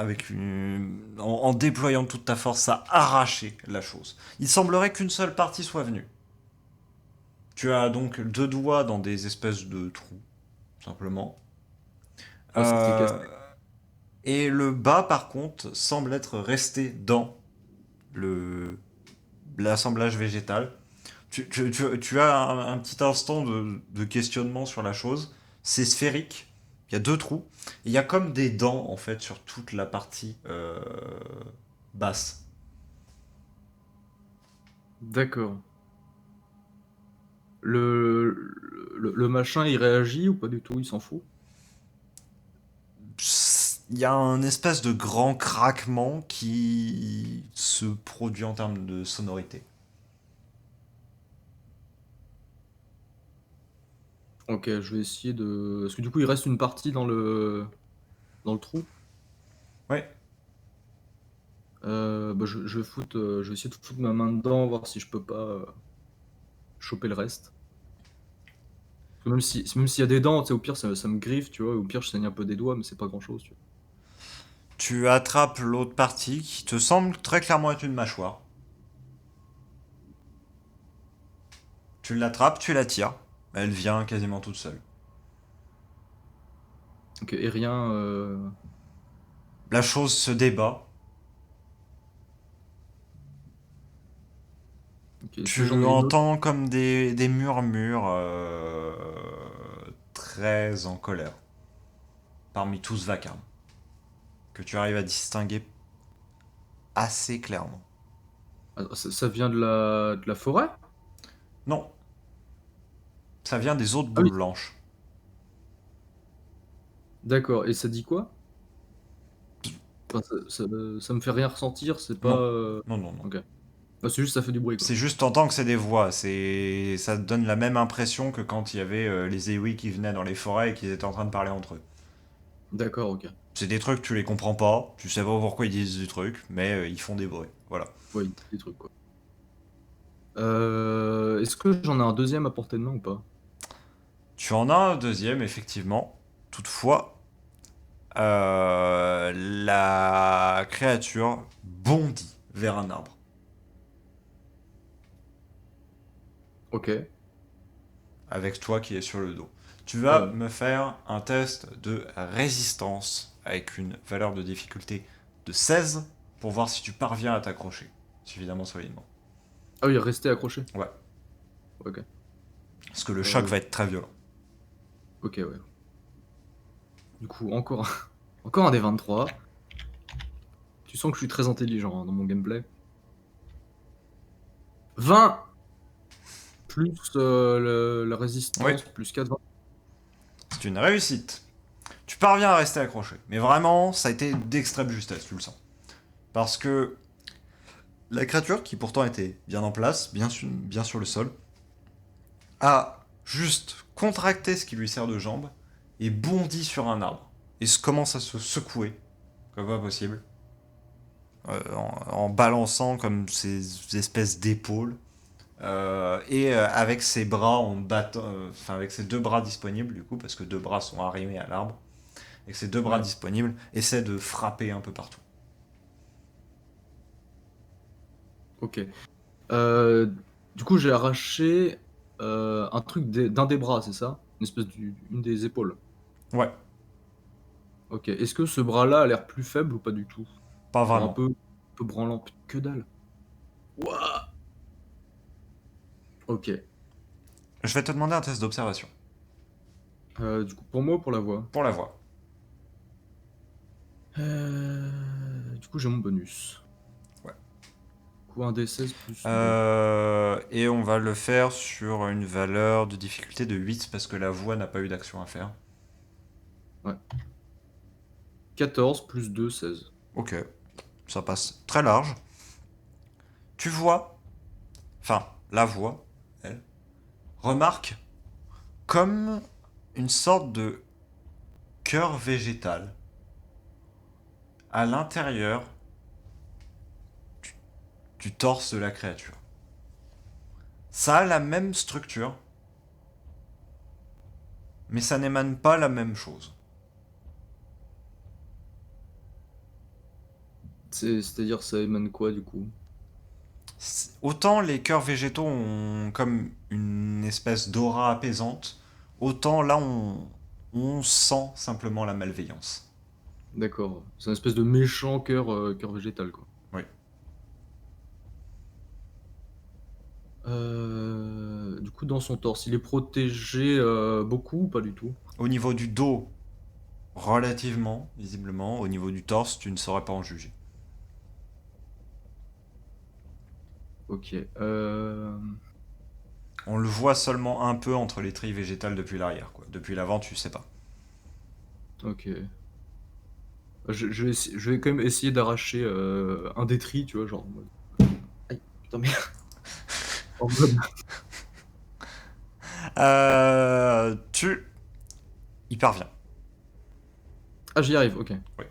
en déployant toute ta force à arracher la chose. Il semblerait qu'une seule partie soit venue. Tu as donc deux doigts dans des espèces de trous, simplement. Ouais, ça s'est cassé. Euh, et le bas, par contre, semble être resté dans le l'assemblage végétal. Tu as un petit instant de questionnement sur la chose. C'est sphérique. Il y a deux trous. Et il y a comme des dents, en fait, sur toute la partie basse. D'accord. Le machin, il réagit ou pas du tout? Il s'en fout? Il y a un espèce de grand craquement qui se produit en termes de sonorité. Ok, je vais essayer de. Parce que du coup, il reste une partie dans le trou. Ouais. Bah, je vais essayer de foutre ma main dedans, voir si je peux pas choper le reste. Parce que même s'il y a des dents, tu sais, au pire, ça me griffe, tu vois. Au pire, je saigne un peu des doigts, mais c'est pas grand-chose, tu vois. Tu attrapes l'autre partie qui te semble très clairement être une mâchoire. Tu l'attrapes, tu la tires. Elle vient quasiment toute seule. Ok, et rien. La chose se débat. Ok, est-ce que j'en Tu ai une autre? entends comme des murmures très en colère parmi tout ce vacarme que tu arrives à distinguer assez clairement. Ah, ça vient de la forêt? Non, ça vient des autres Ah boules oui, blanches. d'accord. Et ça dit quoi? Enfin, ça me fait rien ressentir, c'est pas. Non, non, non, non. Ok. Bah, c'est juste ça fait du bruit, quoi. C'est juste t'entends que c'est des voix. Ça te donne la même impression que quand il y avait les Ewi qui venaient dans les forêts et qu'ils étaient en train de parler entre eux. D'accord, ok. C'est des trucs, tu les comprends pas, tu sais pas pourquoi ils disent des trucs, mais ils font des bruits. Voilà. Ouais, des trucs, quoi. Est-ce que j'en ai un deuxième à portée de main ou pas? Tu en as un deuxième, effectivement. Toutefois, la créature bondit vers un arbre, Ok. avec toi qui es sur le dos. Tu Ouais, vas ouais. me faire un test de résistance avec une valeur de difficulté de 16 pour voir si tu parviens à t'accrocher suffisamment solidement. Ah oui, rester accroché. Ouais, Ok. parce que le choc Euh, va être très violent. Ok, ouais. Du coup, encore, encore un des 23. Tu sens que je suis très intelligent hein, dans mon gameplay. 20 plus la Oui, résistance, plus 4, 20. c'est une réussite. Tu parviens à rester accroché. Mais vraiment, ça a été d'extrême justesse, tu le sens. Parce que la créature, qui pourtant était bien en place, bien sur le sol, a juste contracté ce qui lui sert de jambe et bondi sur un arbre. Et commence à se secouer, comme pas possible, en balançant comme ces espèces d'épaules. Avec ses bras en battant, enfin avec ses deux bras disponibles du coup, parce que deux bras sont arrimés à l'arbre, avec ses deux bras Ouais, disponibles, essaie de frapper un peu partout. ok. Euh, du coup, j'ai arraché un truc d'un des bras, c'est ça? Une espèce une des épaules. Ouais, Ok. Est-ce que ce bras-là a l'air plus faible ou pas du tout? pas Genre vraiment. un peu branlant. Putain, que dalle. Ouah. Ok. Je vais te demander un test d'observation Du coup, pour moi ou pour la voix? pour la voix. Du coup, j'ai mon bonus. Ouais. Du coup, un D16 plus 2. Et on va le faire sur une valeur de difficulté de 8 parce que la voix n'a pas eu d'action à faire. Ouais. 14 plus 2, 16. Ok, ça passe très large. Tu vois, enfin, la voix, elle, remarque comme une sorte de cœur végétal à l'intérieur du torse de la créature. Ça a la même structure, mais ça n'émane pas la même chose. C'est-à-dire, ça émane quoi, du coup? Autant les cœurs végétaux ont comme une espèce d'aura apaisante, autant là on sent simplement la malveillance. D'accord. C'est une espèce de méchant cœur végétal, quoi. Oui. Du coup, dans son torse, il est protégé beaucoup ou pas du tout? Au niveau du dos, relativement, visiblement. Au niveau du torse, tu ne saurais pas en juger. Ok. On le voit seulement un peu entre les trilles végétales depuis l'arrière, quoi. Depuis l'avant, tu sais pas. Ok. Je vais quand même essayer d'arracher un des tris, tu vois, genre en mode. Aïe, putain, merde. En mode. Tu y parviens. Ah, j'y arrive, ok. Oui.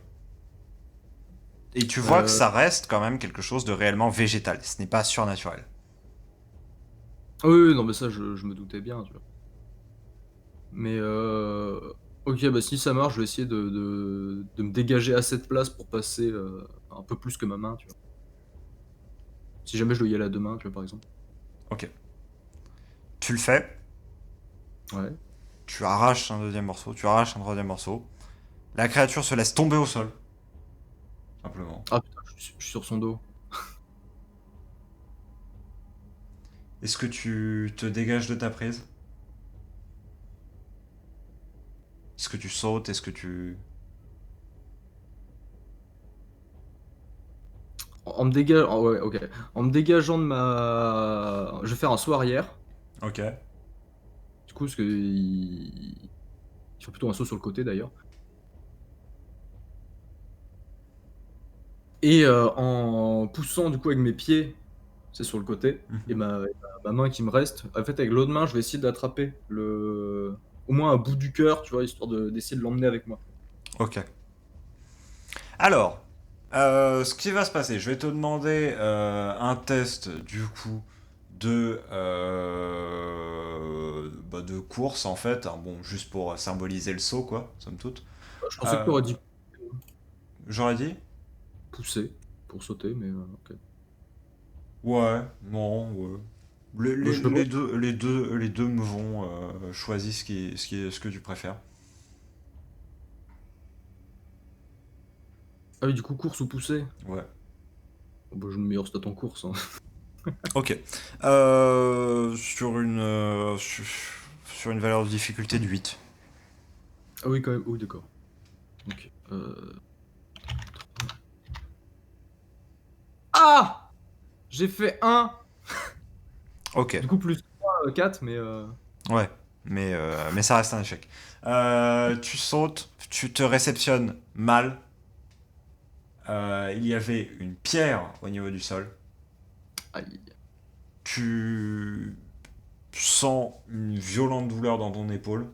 Et tu vois que Euh, ça reste quand même quelque chose de réellement végétal. Ce n'est pas surnaturel. Oui, oui, non, mais ça, je me doutais bien, tu vois. Mais ok, bah si ça marche, je vais essayer de me dégager assez de place pour passer un peu plus que ma main, tu vois. Si jamais je dois y aller à deux mains, tu vois, par exemple. Ok. Tu le fais. Ouais. Tu arraches un deuxième morceau. Tu arraches un troisième morceau. La créature se laisse tomber au sol. Simplement. Ah putain, je suis sur son dos. Est-ce que tu te dégages de ta prise? Est-ce que tu sautes? Est-ce que tu... Ouais, ok. En me dégageant de ma. Je vais faire un saut arrière. Ok. Du coup, parce que. Il fait plutôt un saut sur le côté d'ailleurs. Et en poussant du coup avec mes pieds, c'est sur le côté. Et Mhm. ma main qui me reste. En fait, avec l'autre main, je vais essayer d'attraper au moins un bout du cœur, tu vois, histoire d'essayer de l'emmener avec moi. Ok. Alors, ce qui va se passer, je vais te demander un test du coup de course en fait, hein, bon, juste pour symboliser le saut quoi, somme toute. Je pensais que tu Euh, aurais dit J'aurais dit? pousser pour sauter, mais ok. Ouais, non, ouais. Bah, je peux pas. Les deux me vont. Choisis ce que tu préfères. Ah oui, du coup, course ou pousser? Ouais. Oh, bah, je me meilleur stat en course, hein. Ok. Sur une valeur de difficulté de 8. Ah oui, quand même. Oui, d'accord. Ok. Ah! J'ai fait un. Ok, Du coup, plus 3, 4, mais. ouais, mais ça reste un échec. Tu sautes, tu te réceptionnes mal. Il y avait une pierre au niveau du sol. Aïe. Tu sens une violente douleur dans ton épaule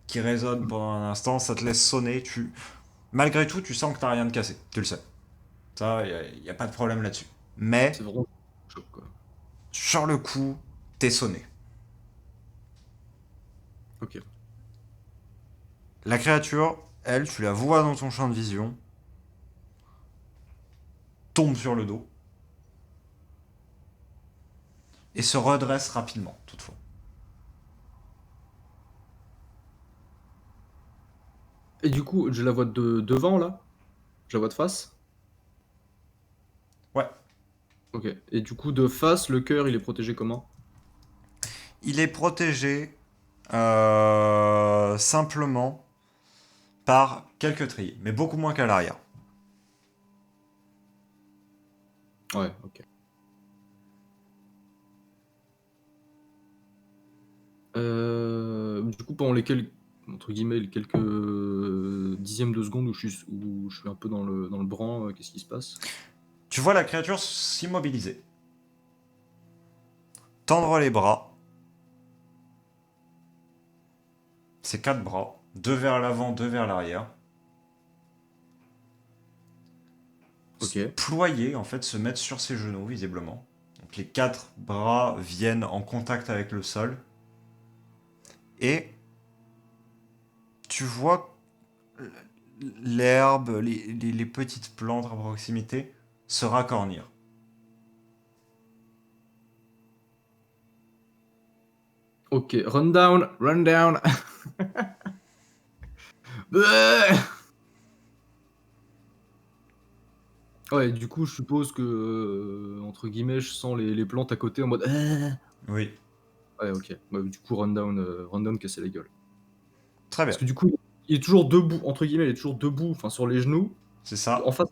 qui résonne pendant un instant, ça te laisse sonner. Malgré tout, tu sens que t'as rien de cassé, tu le sais. Ça, y a pas de problème là-dessus. C'est Mais, vraiment choc, quoi. sur le coup, t'es sonné. Ok. La créature, elle, tu la vois dans ton champ de vision, tombe sur le dos et se redresse rapidement, toutefois. Et du coup, je la vois de devant, là? Je la vois de face? Ouais. Ok. Et du coup, de face, le cœur, il est protégé comment? Il est protégé simplement par quelques trilles, mais beaucoup moins qu'à l'arrière. Ouais, ok. Du coup, pendant entre guillemets, les quelques dixièmes de seconde où je suis un peu dans le branc, qu'est-ce qui se passe? Tu vois la créature s'immobiliser, tendre les bras, ses quatre bras, deux vers l'avant, deux vers l'arrière, Ok, ployer, en fait, se mettre sur ses genoux, visiblement. Donc les quatre bras viennent en contact avec le sol. Et tu vois l'herbe, les petites plantes à proximité se racornir. ok. Run down, run down. Ouais, du coup, je suppose que, entre guillemets, je sens les plantes à côté en mode. Oui, Ouais, ok. Ouais, du coup, run down, casser la gueule. très Parce bien. que du coup, il est toujours debout, entre guillemets, il est toujours debout, enfin sur les genoux, C'est en ça. face,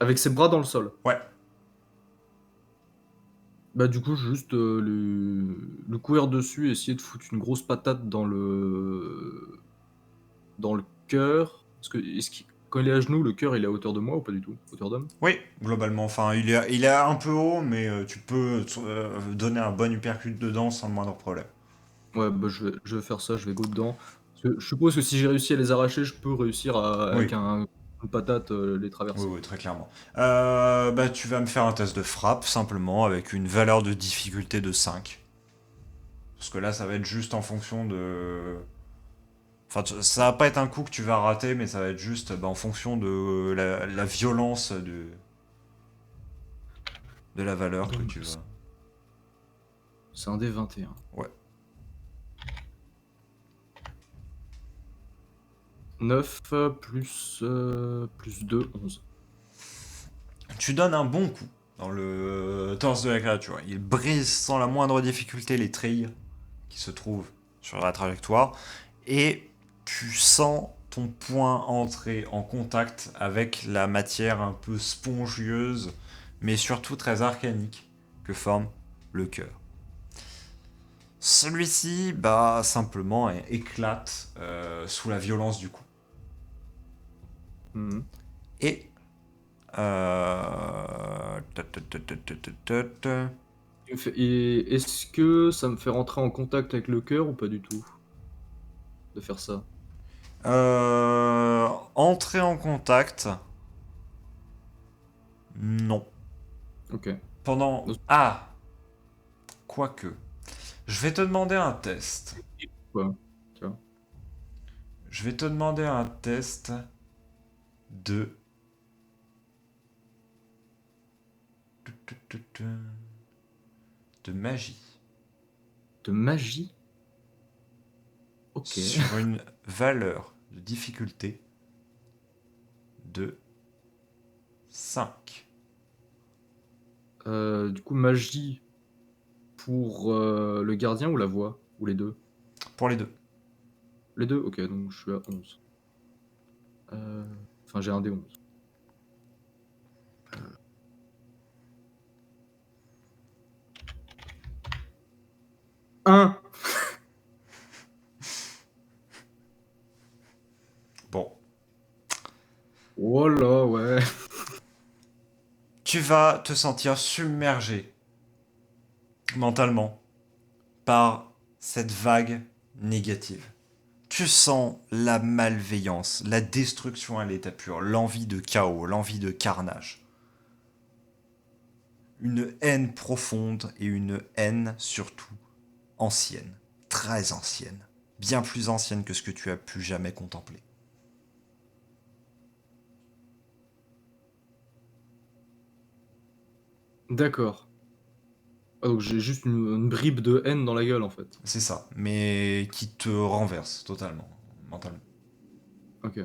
avec ses bras dans le sol. Ouais. Bah, du coup, juste le courir dessus et essayer de foutre une grosse patate dans le cœur. Parce que quand il est à genoux, le cœur il est à hauteur de moi ou pas du tout? Hauteur d'homme? Oui, globalement. Enfin, il est un peu haut, mais tu peux donner un bon uppercut dedans sans le moindre problème. Ouais, bah, je vais faire ça, je vais go dedans. Parce que je suppose que si j'ai réussi à les arracher, je peux réussir avec Oui, une patate les oui, traverser. oui, très clairement. Bah, tu vas me faire un test de frappe, simplement, avec une valeur de difficulté de 5. Parce que là, ça va être juste en fonction de... Enfin, ça va pas être un coup que tu vas rater, mais ça va être juste bah, en fonction de la violence de la valeur que Donc, tu vas. c'est un D21. Ouais. 9 plus 2, 11. Tu donnes un bon coup dans le torse de la créature. Il brise sans la moindre difficulté les trilles qui se trouvent sur la trajectoire. Et tu sens ton poing entrer en contact avec la matière un peu spongieuse, mais surtout très arcanique que forme le cœur. Celui-ci, bah, simplement éclate sous la violence du coup. Mhm. Et. Et est-ce que ça me fait rentrer en contact avec le cœur ou pas du tout de faire ça? Entrer en contact. Non. Ok. Pendant. Ah! Quoique. Je vais te demander un test. Quoi? Tu vois? Je vais te demander un test de. De magie. De magie? Ok. Sur une valeur de difficulté de 5. Du coup, magie pour le gardien ou la voix? Ou les deux? Pour les deux. Les deux. Ok, donc je suis à 11. Enfin, j'ai un D 11. 1. Bon, Oh là, ouais. tu vas te sentir submergé mentalement par cette vague négative. Tu sens la malveillance, la destruction à l'état pur, l'envie de chaos, l'envie de carnage. Une haine profonde et une haine surtout ancienne, très ancienne, bien plus ancienne que ce que tu as pu jamais contempler. D'accord. Ah, donc j'ai juste une bribe de haine dans la gueule, en fait. C'est ça, mais qui te renverse totalement, mentalement. Ok.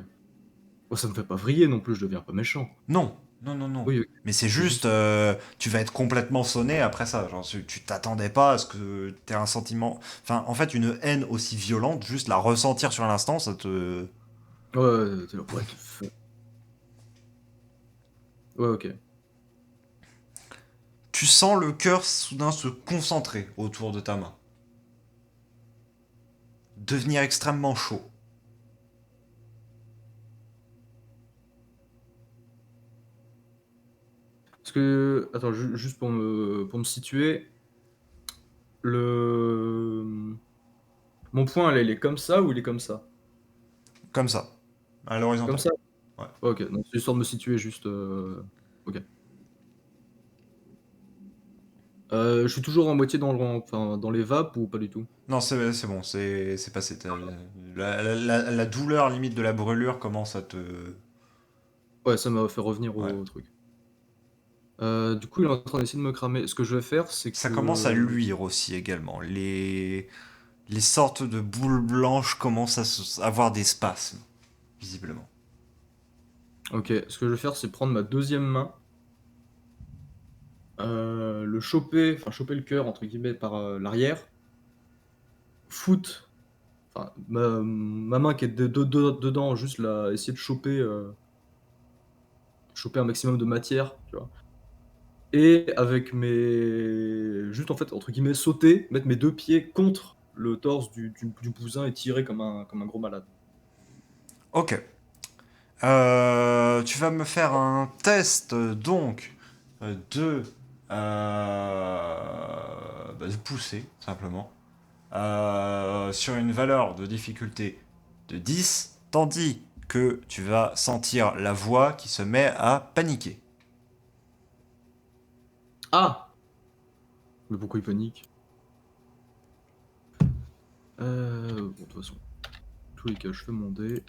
Oh, ça me fait pas vriller non plus, je deviens pas méchant. Non, non, non, non. Oui, ok. Mais c'est C'est juste, juste. tu vas être complètement sonné après ça. Genre, tu t'attendais pas à ce que t'aies un sentiment. Enfin, en fait, une haine aussi violente, juste la ressentir sur l'instant, ça te. Ouais, ouais, t'es là, what the fuck. Ouais, ok. Tu sens le cœur soudain se concentrer autour de ta main. Devenir extrêmement chaud. Parce que, attends, juste pour me situer, le... Mon point, là, il est comme ça ou il est comme ça? Comme ça. À Comme l'horizontale. ça? Ouais. Ok, donc c'est histoire de me situer juste. Ok. Je suis toujours en moitié enfin, dans les vapes ou pas du tout? Non, c'est bon, c'est passé. La douleur limite de la brûlure commence à te. Ouais, ça m'a fait revenir Ouais. au truc. Du coup, il est en train d'essayer de me cramer. Ce que je vais faire, c'est Ça commence à que. luire aussi également. Les sortes de boules blanches commencent à avoir des spasmes, visiblement. Ok, ce que je vais faire, c'est prendre ma deuxième main, le choper, enfin choper le cœur, entre guillemets, par l'arrière, foutre, enfin, ma main qui est dedans, juste là, essayer de choper un maximum de matière, tu vois. Et avec juste en fait, entre guillemets, sauter, mettre mes deux pieds contre le torse du bousin et tirer comme un gros malade. Ok. Tu vas me faire un test donc de, de pousser simplement sur une valeur de difficulté de 10, tandis que tu vas sentir la voix qui se met à paniquer. Ah! Mais pourquoi il panique? Bon, de toute façon, dans tous les cas, je fais mon dé.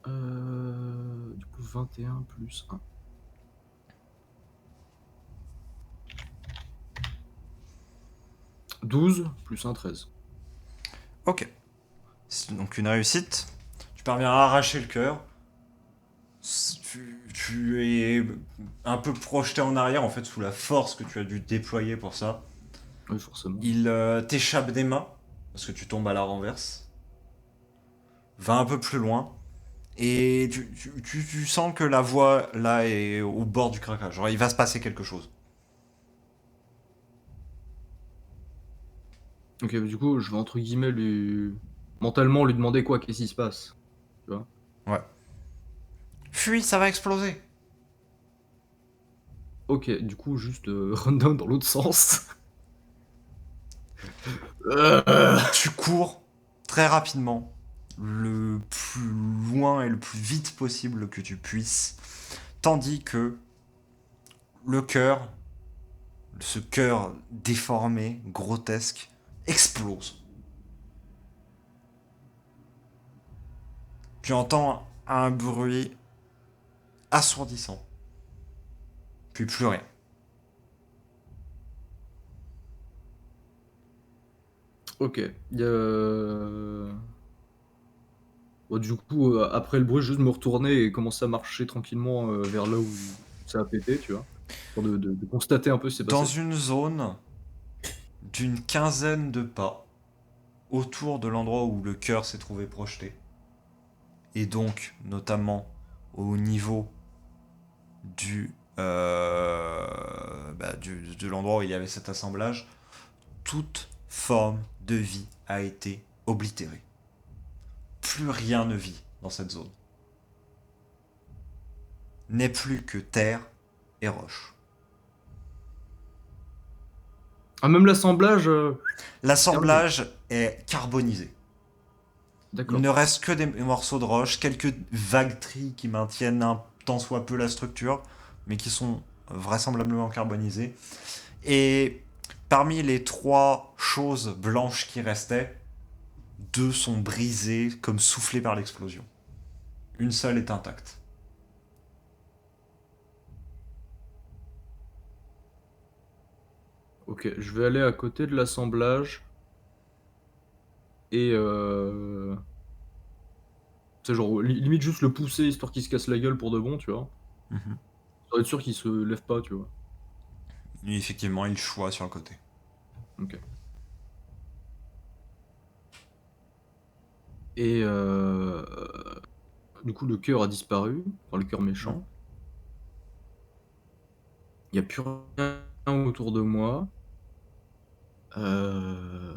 Du coup, 21 plus 1. 12 plus 1, 13. Ok. C'est donc une réussite. Tu parviens à arracher le cœur. Tu es un peu projeté en arrière en fait sous la force que tu as dû déployer pour ça. Oui, forcément. Il t'échappe des mains parce que tu tombes à la renverse. Va un peu plus loin et tu sens que la voie là est au bord du craquage. Genre il va se passer quelque chose. Ok, du coup, je vais entre guillemets mentalement lui demander quoi, qu'est-ce qui se passe, tu vois. Ouais. Fuis, ça va exploser. Ok, du coup, juste rundown dans l'autre sens. Tu cours très rapidement, le plus loin et le plus vite possible que tu puisses, tandis que le cœur, ce cœur déformé, grotesque, explose. Tu entends un bruit assourdissant, puis plus rien. Ok, il y a... Bon, du coup, après le bruit, juste me retourner et commencer à marcher tranquillement vers là où ça a pété, tu vois. Pour de constater un peu ce qui s'est Dans passé. une zone d'une quinzaine de pas autour de l'endroit où le cœur s'est trouvé projeté, et donc notamment au niveau de l'endroit où il y avait cet assemblage, toute forme de vie a été oblitérée. Plus rien ne vit dans cette zone. N'est plus que terre et roche. Ah, même l'assemblage, terminé. L'assemblage est carbonisé. Il D'accord. ne reste que des morceaux de roche, quelques vagues trilles qui maintiennent un tant soit peu la structure, mais qui sont vraisemblablement carbonisées. Et parmi les 3 choses blanches qui restaient, 2 sont brisées comme soufflées par l'explosion. Une seule est intacte. Ok, je vais aller à côté de l'assemblage et tu sais, genre, limite juste le pousser histoire qu'il se casse la gueule pour de bon, tu vois. Mhm. Pour être sûr qu'il se lève pas, tu vois. Et effectivement, il choisit sur le côté. Ok. Et du coup, le cœur a disparu, enfin le cœur Ouais. méchant. Il n'y a plus rien autour de moi. Euh,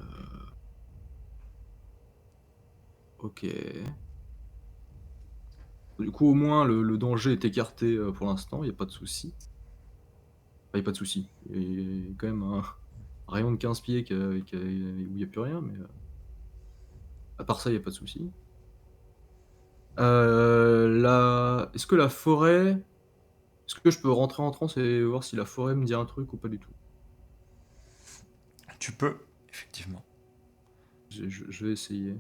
Ok. Du coup, au moins, le danger est écarté pour l'instant, il n'y a pas de souci. Enfin, il n'y a pas de souci. Il y a quand même un rayon de 15 pieds où il n'y a plus rien, mais à part ça, il n'y a pas de souci. Est-ce que la forêt. Est-ce que je peux rentrer en transe et voir si la forêt me dit un truc ou pas du tout? Tu peux, effectivement. Je vais essayer.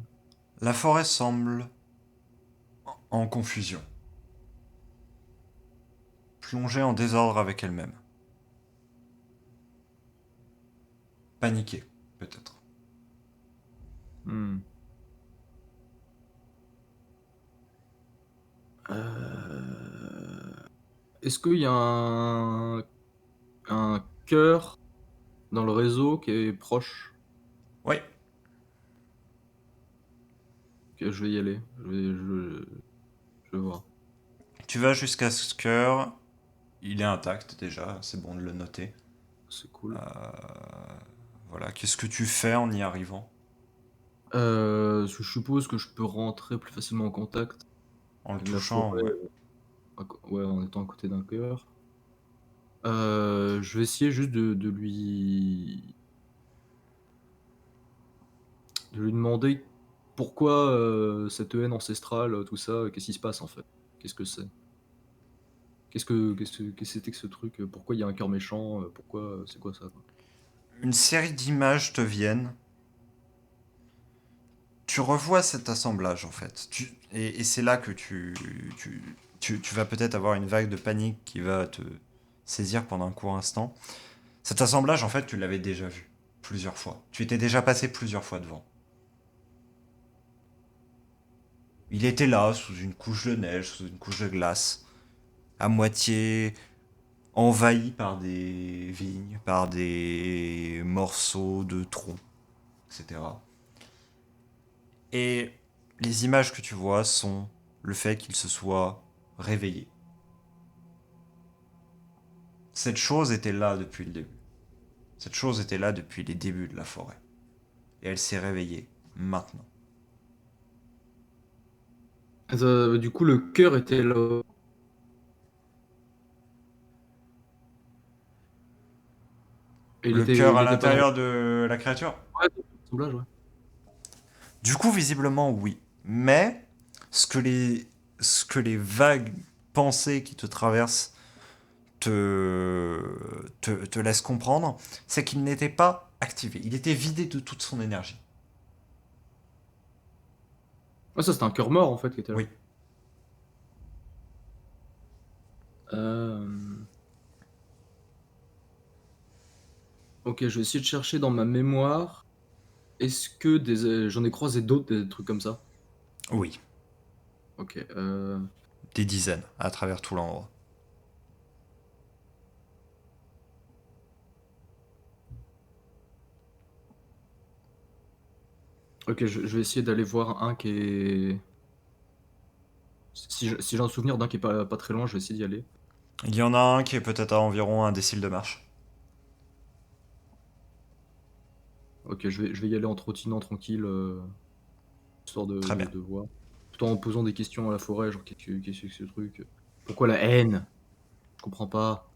La forêt semble en confusion, plongée en désordre avec elle-même. Paniquée, peut-être. Hmm. Euh, Est-ce qu'il y a un cœur dans le réseau qui est proche? Oui, Ok, je vais y aller. Je vais voir. tu vas jusqu'à ce cœur. Il est intact déjà, c'est bon de le noter. C'est cool. Voilà, qu'est-ce que tu fais en y arrivant? Je suppose que je peux rentrer plus facilement en contact En le avec la touchant, forêt, ouais. ouais, en étant à côté d'un cœur. Je vais essayer juste de lui demander pourquoi cette haine ancestrale, tout ça, qu'est-ce qui se passe en fait? Qu'est-ce que c'est? Qu'est-ce que c'était que ce truc? Pourquoi il y a un cœur méchant? Pourquoi c'est quoi ça, quoi? Une série d'images te viennent. Tu revois cet assemblage en fait. Et c'est là que tu vas peut-être avoir une vague de panique qui va te saisir pendant un court instant. Cet assemblage en fait, tu l'avais déjà vu plusieurs fois. Tu étais déjà passé plusieurs fois devant. Il était là, sous une couche de neige, sous une couche de glace, à moitié envahi par des vignes, par des morceaux de troncs, etc. Et les images que tu vois sont le fait qu'il se soit réveillé. Cette chose était là depuis le début. Cette chose était là depuis les débuts de la forêt. Et elle s'est réveillée maintenant. Du coup, le cœur était là. Et Le cœur il à était pas dans le l'intérieur de la créature. ouais, assemblage, ouais. Du coup, visiblement, oui. Mais ce que les vagues pensées qui te traversent te laissent comprendre, c'est qu'il n'était pas activé. Il était vidé de toute son énergie. Ouais, ça, c'était un cœur mort en fait qui était là. Oui. Euh, Ok, je vais essayer de chercher dans ma mémoire. Est-ce que j'en ai croisé d'autres, des trucs comme ça? Oui. Ok. Des dizaines à travers tout l'endroit. Ok, je vais essayer d'aller voir un qui est. Si j'ai un souvenir d'un qui est pas très loin, je vais essayer d'y aller. Il y en a un qui est peut-être à environ un décile de marche. Ok, je vais y aller en trottinant tranquille, histoire Très bien. de voir. Tout en posant des questions à la forêt, genre qu'est-ce que c'est ce truc? Pourquoi la haine? Je comprends pas.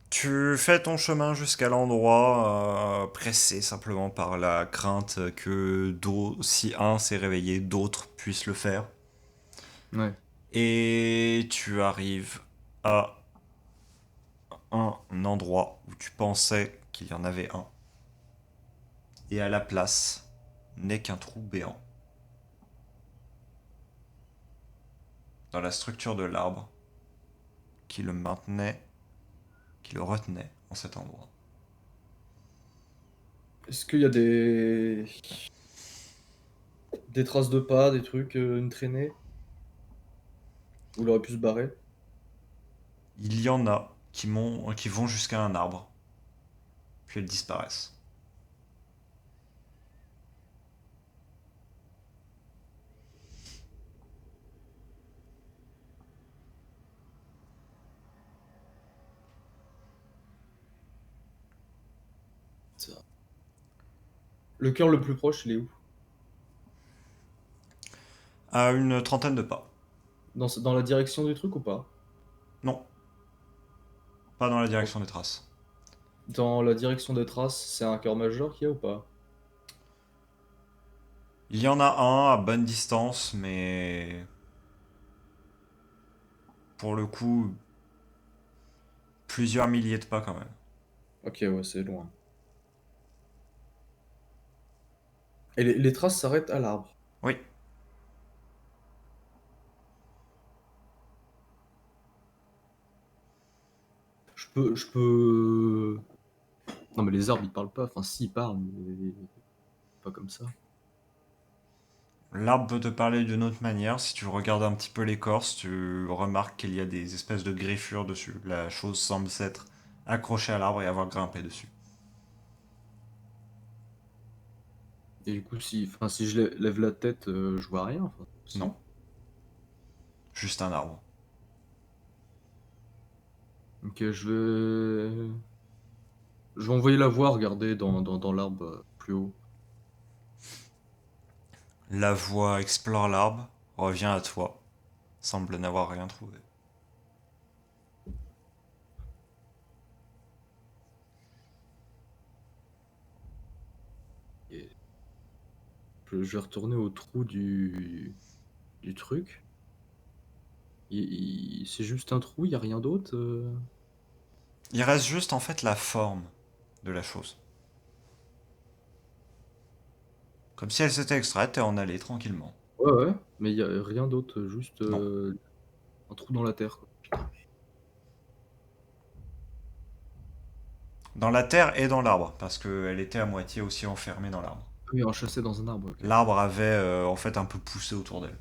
Tu fais ton chemin jusqu'à l'endroit, pressé simplement par la crainte que si un s'est réveillé, d'autres puissent le faire. Ouais. Et tu arrives à un endroit où tu pensais qu'il y en avait un. Et à la place n'est qu'un trou béant. Dans la structure de l'arbre qui le maintenait, qui le retenait en cet endroit. Est-ce qu'il y a des traces de pas, des trucs, une traînée? Où il aurait pu se barrer? Il y en a qui vont jusqu'à un arbre, puis elles disparaissent. Ça. Le cœur le plus proche, il est où? À une trentaine de pas. Dans la direction du truc ou pas? Non, pas dans la Ok. direction des traces. Dans la direction des traces, c'est un cœur majeur qu'il y a ou pas? Il y en a un à bonne distance, mais pour le coup, plusieurs milliers de pas quand même. Ok, ouais, c'est loin. Et les traces s'arrêtent à l'arbre. Oui, Je peux. Non, mais les arbres, ils parlent pas. Enfin, si, ils parlent, mais pas comme ça. l'arbre peut te parler d'une autre manière. Si tu regardes un petit peu l'écorce, tu remarques qu'il y a des espèces de griffures dessus. La chose semble s'être accrochée à l'arbre et avoir grimpé dessus. Et du coup, si je lève la tête, je vois rien. Enfin, Non, si. juste un arbre. Ok, je vais envoyer la voix regarder dans l'arbre plus haut. La voix explore l'arbre, revient à toi, semble n'avoir rien trouvé. Et je vais retourner au trou du truc. C'est juste un trou, il n'y a rien d'autre. Il reste juste en fait la forme de la chose. Comme si elle s'était extraite et en allait tranquillement. Ouais, ouais, mais il n'y a rien d'autre, juste Non. un trou dans la terre, quoi. Dans la terre et dans l'arbre, parce qu'elle était à moitié aussi enfermée dans l'arbre. Ah oui, enchâssé dans un arbre, ok. L'arbre avait en fait un peu poussé autour d'elle.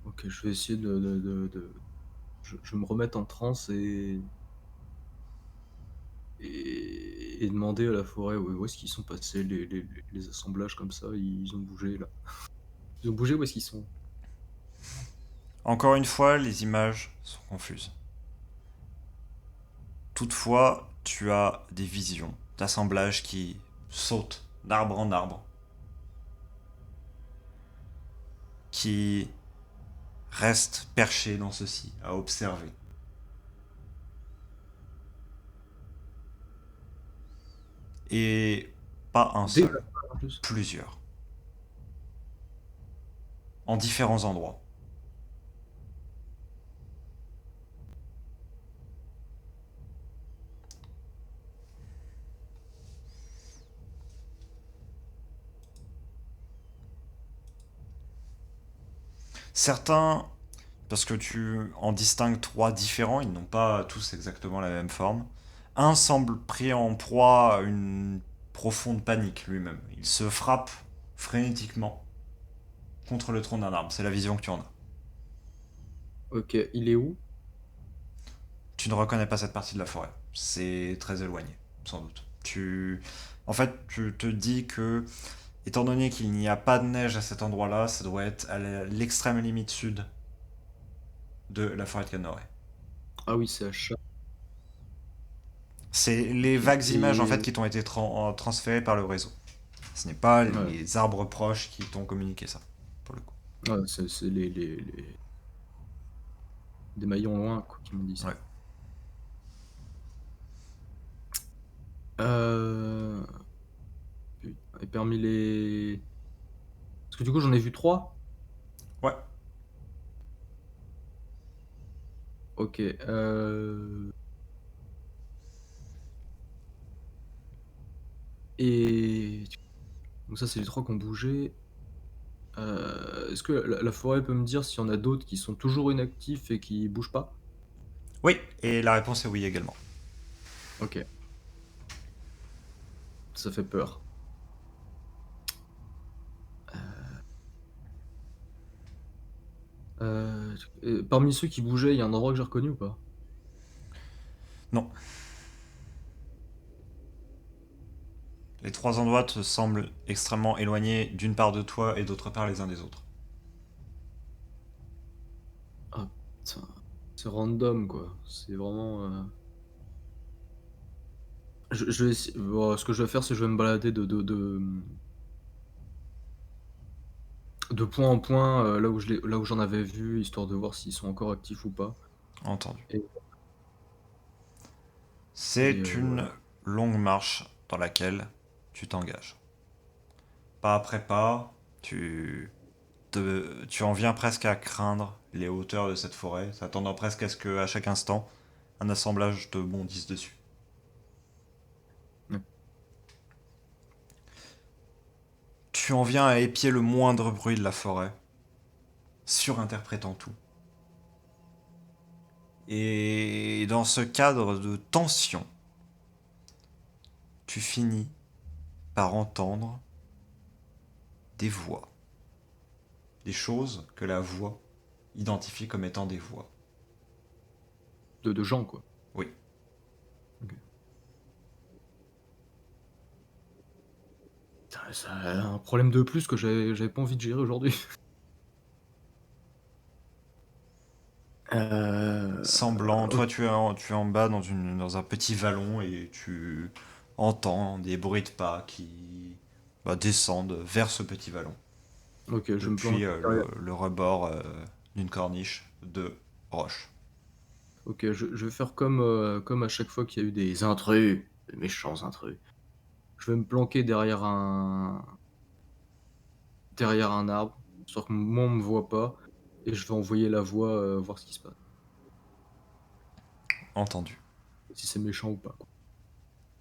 Ok, je vais essayer je vais me remettre en transe et demander à la forêt où est-ce qu'ils sont passés les assemblages comme ça, ils ont bougé là. Ils ont bougé, où est-ce qu'ils sont? Encore une fois, les images sont confuses. Toutefois, tu as des visions d'assemblages qui sautent d'arbre en arbre, qui restent perchés dans ceci, à observer. Et pas un Déjà, seul, en plus. plusieurs, en différents endroits. Certains, parce que tu en distingues trois différents, ils n'ont pas tous exactement la même forme. Un semble pris en proie à une profonde panique lui-même. Il se frappe frénétiquement contre le tronc d'un arbre. C'est la vision que tu en as. Ok, il est où? Tu ne reconnais pas cette partie de la forêt. C'est très éloigné, sans doute. En fait, tu te dis que, étant donné qu'il n'y a pas de neige à cet endroit-là, ça doit être à l'extrême limite sud de la forêt de Canora. Ah oui, c'est achat. C'est les Ok. vagues images en fait Et qui t'ont été transférées par le réseau. Ce n'est pas ouais, les arbres proches qui t'ont communiqué ça, pour le coup. ouais, c'est des maillons loin quoi, qui m'ont dit ça. Ouais. Euh, putain. Et parmi les... Parce que du coup, j'en ai vu trois. Ouais. Ok. Et... Donc ça, c'est les trois qui ont bougé. Est-ce que la forêt peut me dire s'il y en a d'autres qui sont toujours inactifs et qui bougent pas? Oui, et la réponse est oui également. Ok, ça fait peur. Et parmi ceux qui bougeaient, il y a un endroit que j'ai reconnu ou pas? Non. Les trois endroits te semblent extrêmement éloignés d'une part de toi et d'autre part les uns des autres. Ah putain, c'est random quoi. C'est vraiment. Je vais bon, ce que je vais faire, c'est que je vais me balader de point en point là où j'en avais vu, histoire de voir s'ils sont encore actifs ou pas. Entendu. Et, C'est voilà. une longue marche dans laquelle tu t'engages. Pas après pas, tu en viens presque à craindre les hauteurs de cette forêt, s'attendant presque à ce qu'à chaque instant, un assemblage te bondisse dessus. Ouais. Tu en viens à épier le moindre bruit de la forêt, surinterprétant tout. Et dans ce cadre de tension, tu finis par entendre des voix. Des choses que la voix identifie comme étant des voix. De gens quoi. Oui. Ok. Putain, ça un problème de plus que j'avais pas envie de gérer aujourd'hui. Semblant, Ok. toi tu es en bas dans un petit vallon et tu entends des bruits de pas qui descendent vers ce petit vallon. Ok, je me Depuis planque derrière. le rebord d'une corniche de roche. Ok, je vais faire comme à chaque fois qu'il y a eu des intrus, des méchants intrus. Je vais me planquer derrière un arbre, histoire que moi on me voit pas, et je vais envoyer la voix voir ce qui se passe. Entendu. Si c'est méchant ou pas.